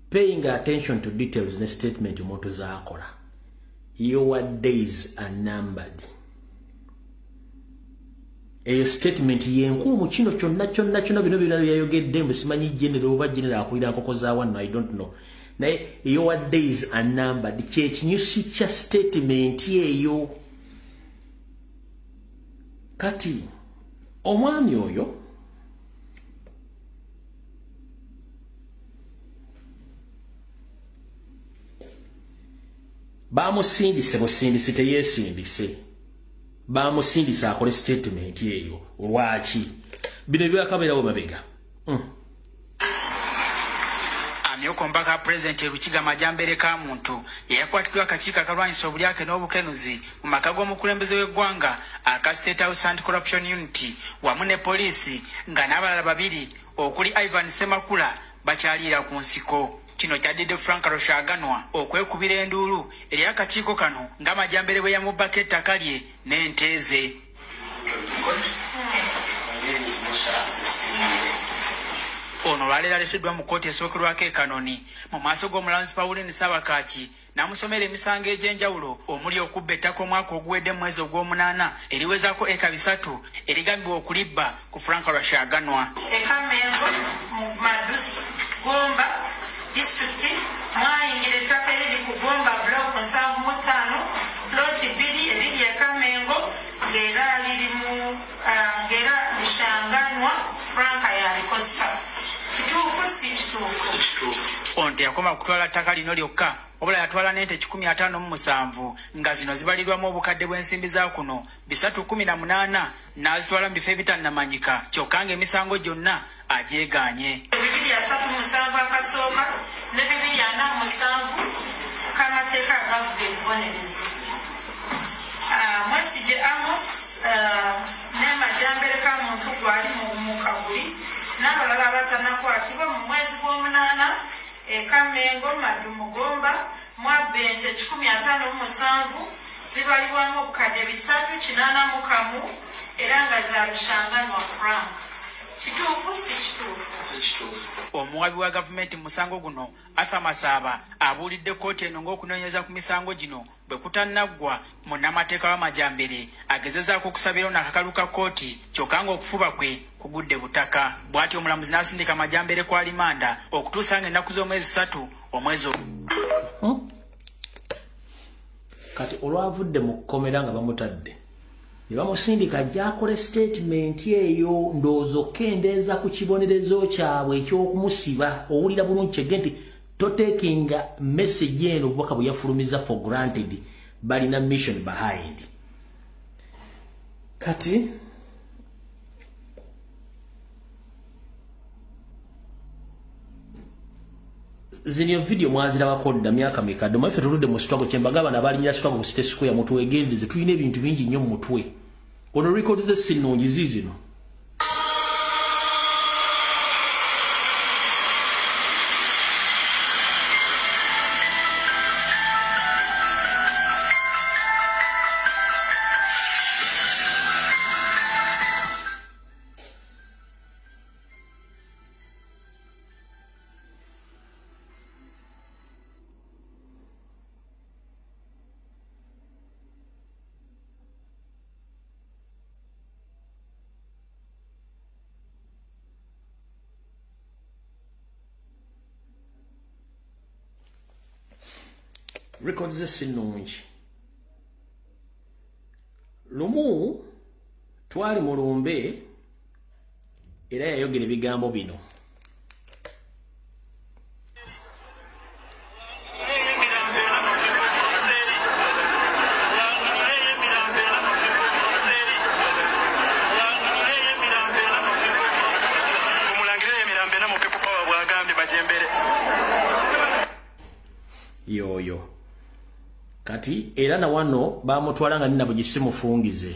paying attention to details ne statement omuntu zaakola. Your days are numbered. Eyo statement yenkulu mu kino kyonna bino byayogedde mbu simanyi general oba general akulira nkoko za wano I don't know. Naye your days are numbered. Kyekinyusi kya statement eyo. Kati omwami oyo bamusindise busindisi teyeesindise bamusindise akole statement eyo lwaki bino byakabeerawo mabega. Amyokombaka President Rukiga Majambere Kamuntu yakwatibwa akakiiko akalwanyisa obulyake n'obukenuzi mu maka g'omukulembeze w'eggwanga aka State House Anti-Corruption Unity wamu ne poliisi nga n'abalala babiri okuli Ivan Semakula bakyaliira ku nsiko. Kino kyadidde Frank Rushaganwa okwekubira enduulu eri akakiiko kano nga Majambere bwe yamubbako ettaka lye n'ente ze. Ono lwaleero aleeteddwa mu kkooti esookerwako ekanoni mu maaso g'omulamuzi Pauline Sabakaki n'amusomera emisango egy'enjawulo omuli okubba ettaka omwaka oguwedde mu mwezi ogw'omunaana eriwezaako eka 3 erigambibwa okulibba ku Frank Rushaganwa. Ekamengo mu Madusi Gomba disitulikiti mwayingira ettaka eriri ku Gomba block 75 si kituufu. Ono teyakoma kutwala ttaka lino lyokka wabula yatwala n'ente 157 nga zino zibalirwamu obukadde bw'ensimbi za kuno 318 n'azitwala mu bifo ebitannamanyika kyokka ng'emisango gyonna agyegaanye. 237 akasooka ne 247 k'amateeka agavuga ebibonerezo. Mwesige Amos n'amajambere ka muntu gwali mu Kaguli n'abalala abatanakwatibwa mu mwezi gw'omunaana Kamengo Madumugomba Mwabende 157 zibalibwamu obukadde 381 era nga za Lushanganwa frank. Kituufu si kituufu. Omuwabi wa gavumenti mu musango guno Arthur Masaba abuulidde kkooti eno ng'okunoonyeza ku misango gino bwe kutannaggwa munnamateeka w'amajambere agezezaako okusabira ono akakalu ka kkooti kyokka ng'okufuba kwe kugudde butaka. Bw'atyo omulamuzi n'asindika amajambere ku alimanda okutuusa ng'ennaku z'omwezi 3 omwezi kati olwavudde mu kkomera nga bamutadde ne bamusindika ajja akole statement eyo ndowooza okkendeeza ku kibonerezo kyabwe eky'okumusiba owulira bulungi kyegge nti totekinga message eno obubaka bwe yafulumiza for granted balina mission behind. Kati zino video mwazirabako dda myaka mikadde mwaffe tuludde mu struggle kyembagaba n'abalinyira struggle ku City Square mutuwegendeze tulina ebintu bingi nnyo mu mutwe ono record ze sinnungi zizino. Records ze sinnungi. Lumu twali mu lumbe era yayogera ebigambo bino. Yoyo. Kati era na wano bamutwala nga nina bugisi mufungize.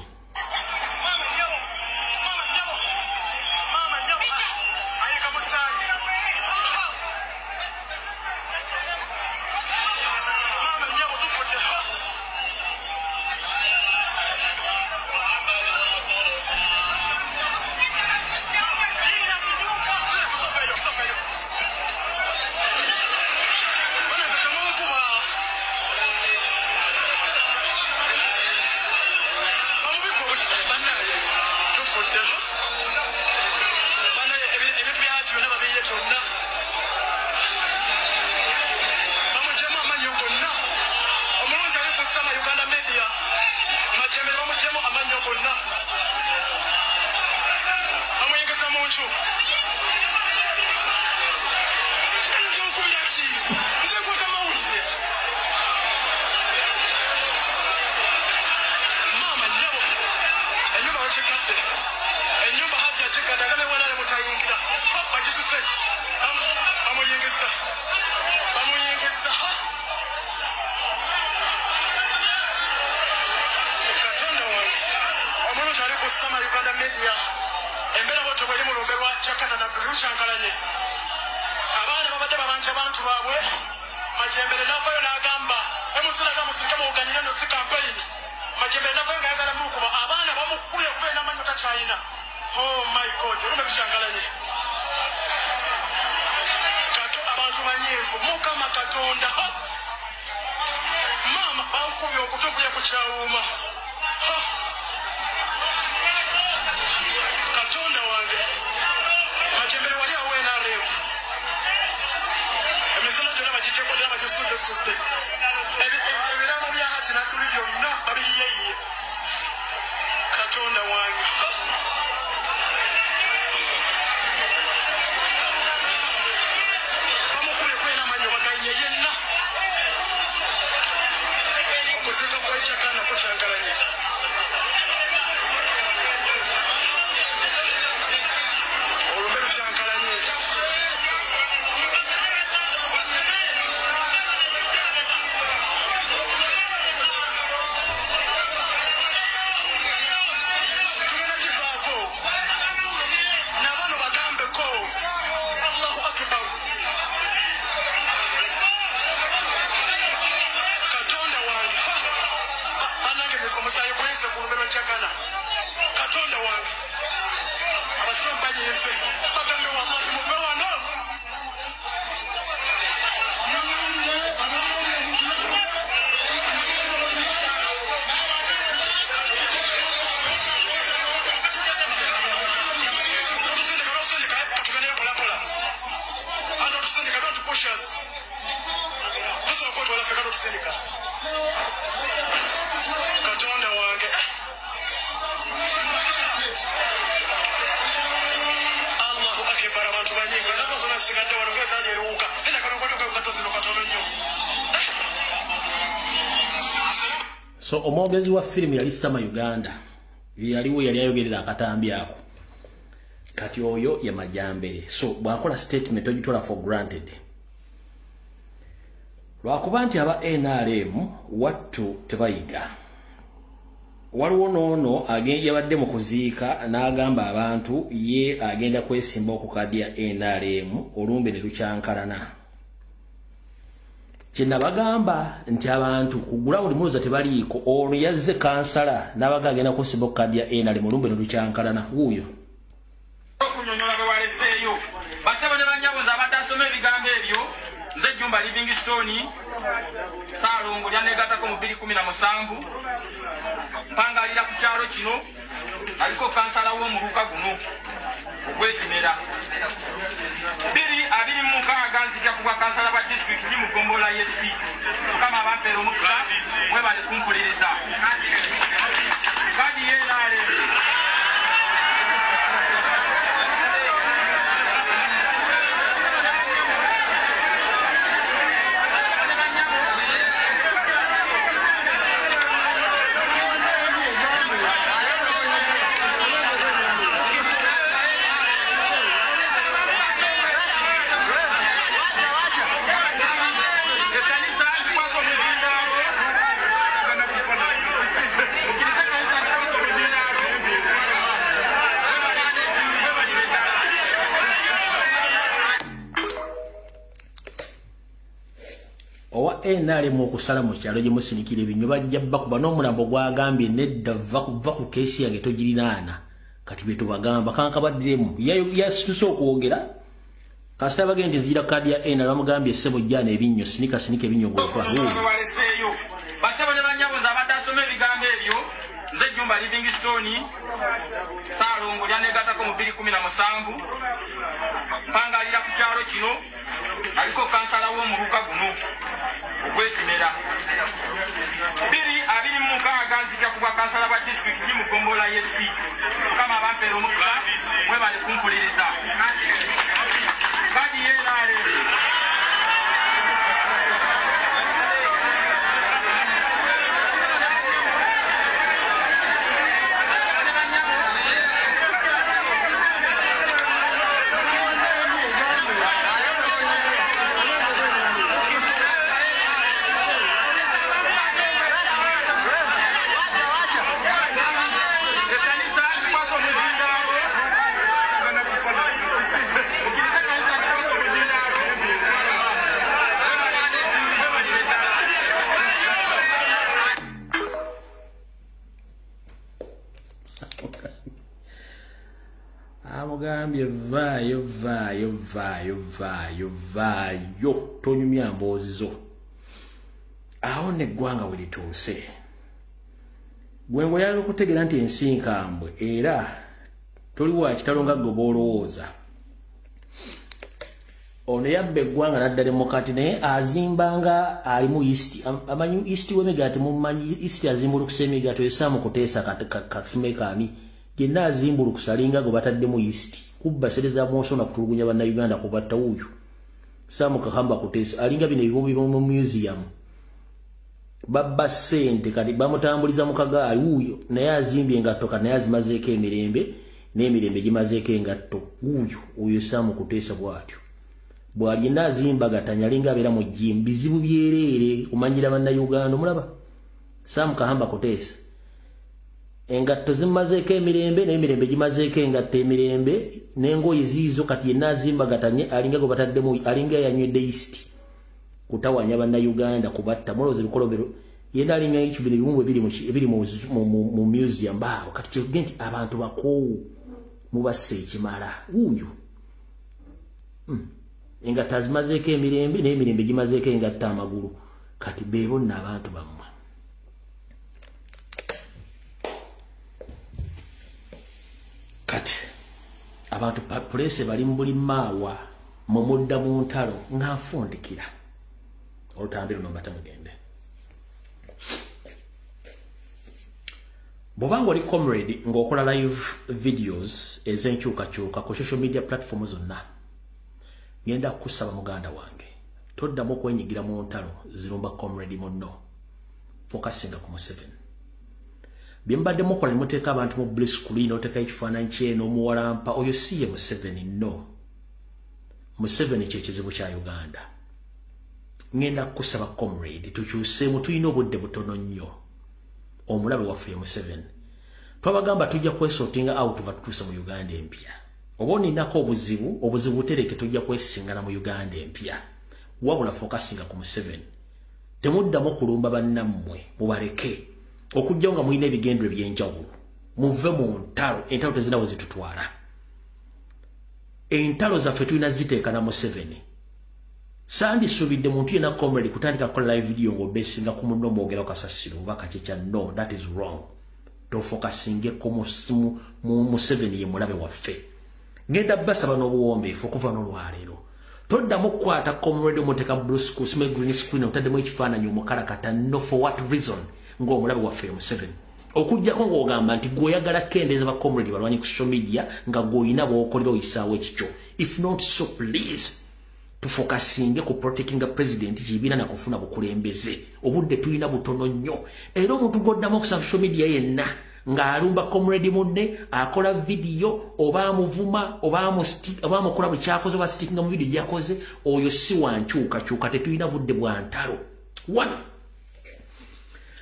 bayise ku lugero kyakana katonda wange abasilamu banyese bagambe wamati muve wano katonda wange Allahu akbar abantu banyingi nakozona sigadde wano ngesali eruuka enda kanokwatokakatozino katono nnyo so omwogezi wa firimu yali Sama Uganda yaliwo yali ayogerera akatambi ako kati oyo ya Majambere so bwakola statement ogitola for granted lwakuba nti aba NRM wattu tebayiga waliwo noono yabadde mu kuziika n'agamba abantu ye agenda kwesimba okukadya NRM olumbe ne lukyankalana kyena bagamba nti abantu kugula buli muloza tebaliiko ono yazze kansala n'abaga agenda kwesimba okukadya NRM olumbe ne lukyankalana wuuyo okunyonyola bwe waleseeyo basebo ne banyaboza abadde asoma ebigambo ebyo nze Jumba Livingstone Saalongo lyaneegattako mu 2017 mpangalira ku kyalo kino aliko kansala w'omuluka guno ogwekinera 226 nzija kubwa kansala ba district li mu Gombola yesi mukama abampeera omukisa mwe bali kumpuliriza kadi yeeraale owa NRM okusala mu kyalo gye musinikira ebinyo bajja bakuba n'omulambo gwagambye nedda va ku keesi yange togirinaana kati bye tubagamba kanka baddemu yasituse okwogera kasita bagende nzira kadi ya NRM bamugambye essebo jjana ebinyo sinika ebinyo ng'okola basebo ne banyaboza abadde asoma ebigambo ebyo nze Jumba Livingstone Saalongo lyaneegattako mu 2017 mpangalira ku kyalo kino aliko kansala w'omuluka guno ogwekinera 226 nzija kubwa kansala ba district li mu Gombola yesi mukama abampeera omukisa mwe bali kumpuliriza kadi yeeraale amugambye vaayo tonyumya mboozi zo awo neggwanga we lituuse gwengo yali okutegeera nti ensi nkambwe era toli wa kitalo nga ggwe b'olowooza ono yabba eggwanga naddala mukati naye azimbanga alimu east amanyi east w'emigaati mumanyi east azimbulukusa emigaati esaamu kuteesa kasimekaani yenna azimbulukusa alinga gwe bataddemu east kubba sereza mwosona kutulugunya bannayuganda kubatta wuuyo saamu kahamba kuteesa alinga bino ebibubi mu museum babba ssente kati bamutambuliza mu kagaali wuuyo naye azimbye engatto kati naye azimazeeko emirembe n'emirembe gimazeeko engatto wuuyo saamu kuteesa bw'atyo bw'ali yenna azimbagatanya alinga abeera mu jjimu bizibu byereere kumanyira bannayuganda omulaba saamu kahamba kuteesa engatto zimazeeko emirembe n'emirembe gimazeeko engatto emirembe n'engoye ziizo kati yenna azimbagatanye alinga gwe bataddemu alinga yanywedde east kutawanya bannayuganda kubatta mulowooza ebikolobero yenda alinga YouTube ebiwumwe biri mu museum bawo kati kyegenti abantu bakoowu mubase ekimala uyu engata zimazeeko emirembe n'emirembe gimazeeko engatta amagulu kati beebo n'abantu bammwe kati abantu pulese bali mu buli maawa mu mudda mu ntalo ng'afundikira olutambiro nombata mugende bw'obanga oli comrade ng'okola live videos ez'enkyukakyuka ku social media platform zonna ngenda kukusaba muganda wange toddamu okwenyigira mu ntalo zirumba comrade munno focusinga ku Museveni byembadde mukola ne muteeka abantu mu blue screen oteekayo ekifaananyi kye n'omuwalampa oyo si ye Museveni no Museveni kye kizibu kya Uganda ngenda kukusaba comrade tukyuseemu tulina obudde butono nnyo omulabe waffe ye Museveni twabagamba tujja kwesortinga out nga tutuuse mu Uganda empya oba oninako obuzibu butereke tujja kwesisinkana mu Uganda empya wabula focusinga ku Museveni temuddamu kulumba bannammwe mubaleke okujja nga mulina ebigendero by'enjawulo muve mu ntalo entalo tezinawo zitutwala entalo zaffe tulina ziteeka na Museveni sandisuubidde muntu yena comrade kutandika kukola live video ng'obeesinga ku munno mwogera kasasiro oba kakikya no that is wrong tofokasinge ku Museveni ye mulabe waffe ngenda basaba n'obuwombeefu okuva n'olwaleero toddamu kukwata comrade omuteeka blue school sime green screen otaddemu ekifaananyi omukalakata no for what reason ng'omulabe waffe Museveni okujjako ng'ogamba nti gw'oyagala kendeeza ba comrade balwanyi ku social media nga gw'olina bw'okolera oyisaawo ekikyo if not so please tufokasinge ku protecting a president kibiina na kufuna bukulembeze obudde tulina butono nnyo era omuntu gw'oddamu okusaba social media yenna ng'alumba comrade munne akola video oba amuvuma oba amukola bwe kyakoze oba sitikinga mu video gyakoze oyo si wankyukakyuka tetulina budde bwa ntalo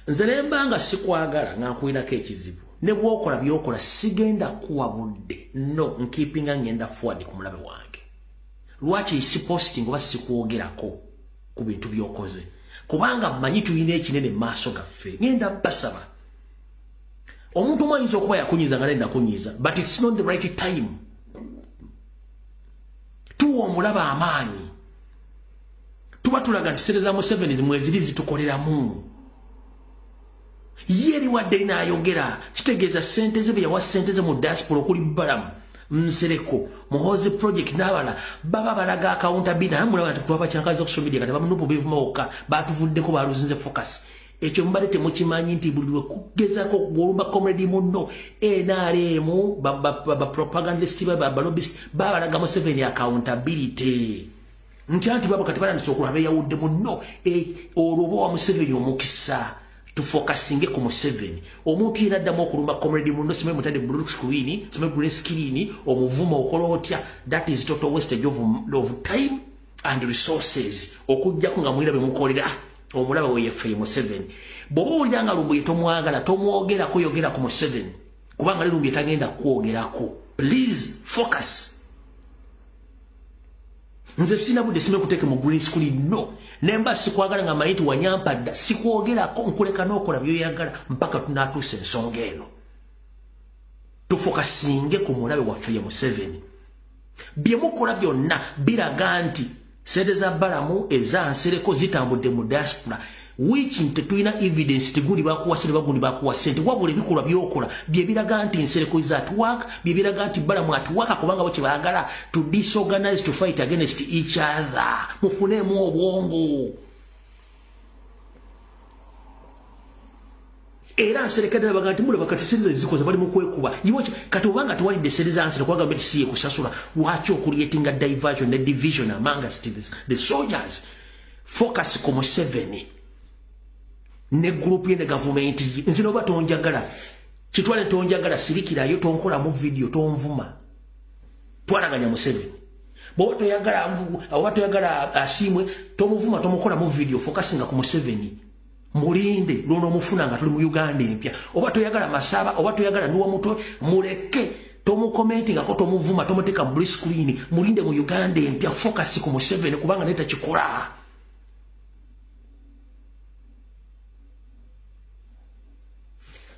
nze nembanga sikwagala nga nkulinako ekizibu ne bw'okola by'okola sigenda kuwa budde no nkipinga ngenda forward ku mulabe wange lwaki isi posting oba sikwogerako ku bintu by'okoze kubanga mmanyi tulina ekinene mu maaso gaffe ngenda basaba omuntu mwayinza okuba yakunyiza nga nenda kunyiza but it's not the right time tuwa omulaba amaanyi tuba tulaga nti sente za Museveni mweziri zitukoleramu yeri wadde inaayogera kitegeeza sente ze beyawa sente ze mu diaspora okuli Balamu Nsereko Muhozi project n'abala baba balaga accountability namulaba nti twaba kyankaza ku social media kati bamunupu bevuma okka batuvuddeko baluzinze focus ekyo mbale temukimanyi nti buli lwe kugezaako gwolumba comrade munno NRM ba propagandist ba lobbyist babalaga Museveni accountability nti anti baba kati balandise okulaba yawudde munno olubo wa Museveni omukisa tufokasinge ku Museveni omuntu yena addamu okulumba comrade munno sime mutade blue screen sime blue screen omuvuma okola otya that is total wastage of time and resources okujjako nga mwirabe mukolera omulaba we yeffe Museveni bw'oba owulira nga lumbuye tomwagala tomwogerako yogera ku Museveni kubanga ne lumbuye tagenda kwogerako please focus nze sina budde sime kuteeke mu green screen no nemba sikwagala nga mayiti wanyampadda sikwogerako nkuleka n'okola byoyagala mpaka tunaatuusa ensonga eno tufokasinge ku mulabe waffe ye Museveni bye mukola byonna biraga nti sente za Balamu eza Nsereko zitambudde mu diaspora which tetulina evidence tiguli bakuwa sente bagundi bakuwa sente wabula ebikolwa byokola bye biraga nti Nsereko is at work bye biraga nti Balamu at work kubanga bo kyebaagala to disorganize to fight against each other mufunemu obwongo era Nsereko baga nti mulaba kati sente zikoze bali mu kwekuba iwo kati obanga tuwalidde sente za Nsereko kwaga mbeti siye kusasula lwaki okuliyetinga diversion ne division among us the soldiers focus ku Museveni ne group ye ne government nzino batonjagala kitwale tonjagala sirikirayo tonkola mu video tonvuma twalaganya Museveni bo toyagala asimwe tomuvuma tomukola mu video focusinga ku Museveni mulinde luno mufuna nga tuli mu Uganda empya oba toyagala masaba oba toyagala nuwa mutwe muleke tomu commenting ako tomuvuma tomuteka blue screen mulinde mu Uganda empya focus ku Museveni kubanga neta kikola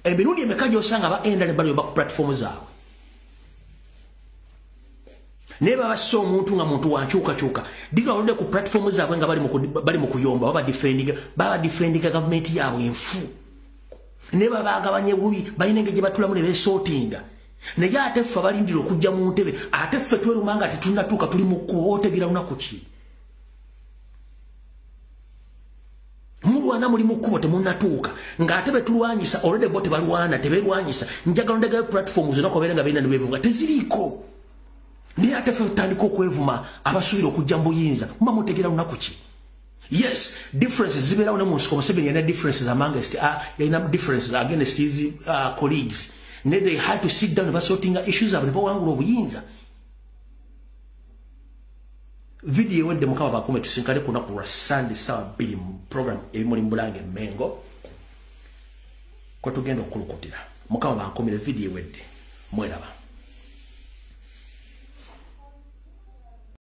emirundi emeka gyosanga ba enda ne balyoba ku platform zaabwe ne babassa omuntu nga muntu wankyukakyuka dira olode ku platform zaabwe nga bali mu kuyomba baba defendinga government yaabwe enfu ne babagabanye bubi balina engeri gye batulamu ne beesootinga naye ate ffe abalindira okujja mu ntebe ate ffe twerumanga tetunnatuuka tuli mu kkuba otegeera lunaku ki mulwana muli mu kkubo temunnatuuka ng'ate betulwanyisa olwedde bo tebalwana teberwanyisa njagala ndegayo platform zonna kubabeera nga balina ne beevuma teziriiko naye ate ffe tutandika okwevuma abasuubira okujja mu buyinza muba mutegeera lunaku ki yes differences zibeerawo ne mu nsiko Museveni yalina differences yalina differences against his colleagues ne they had to sit down basortinga issues abo ne bawangula obuyinza video ewedde mukama bakume tusinkane ku lunaku lwa Sunday sawa 2 mu program ebimuli mu Bulange Mengo kwe tugenda okulukutira mukama bankumire video ewedde mweraba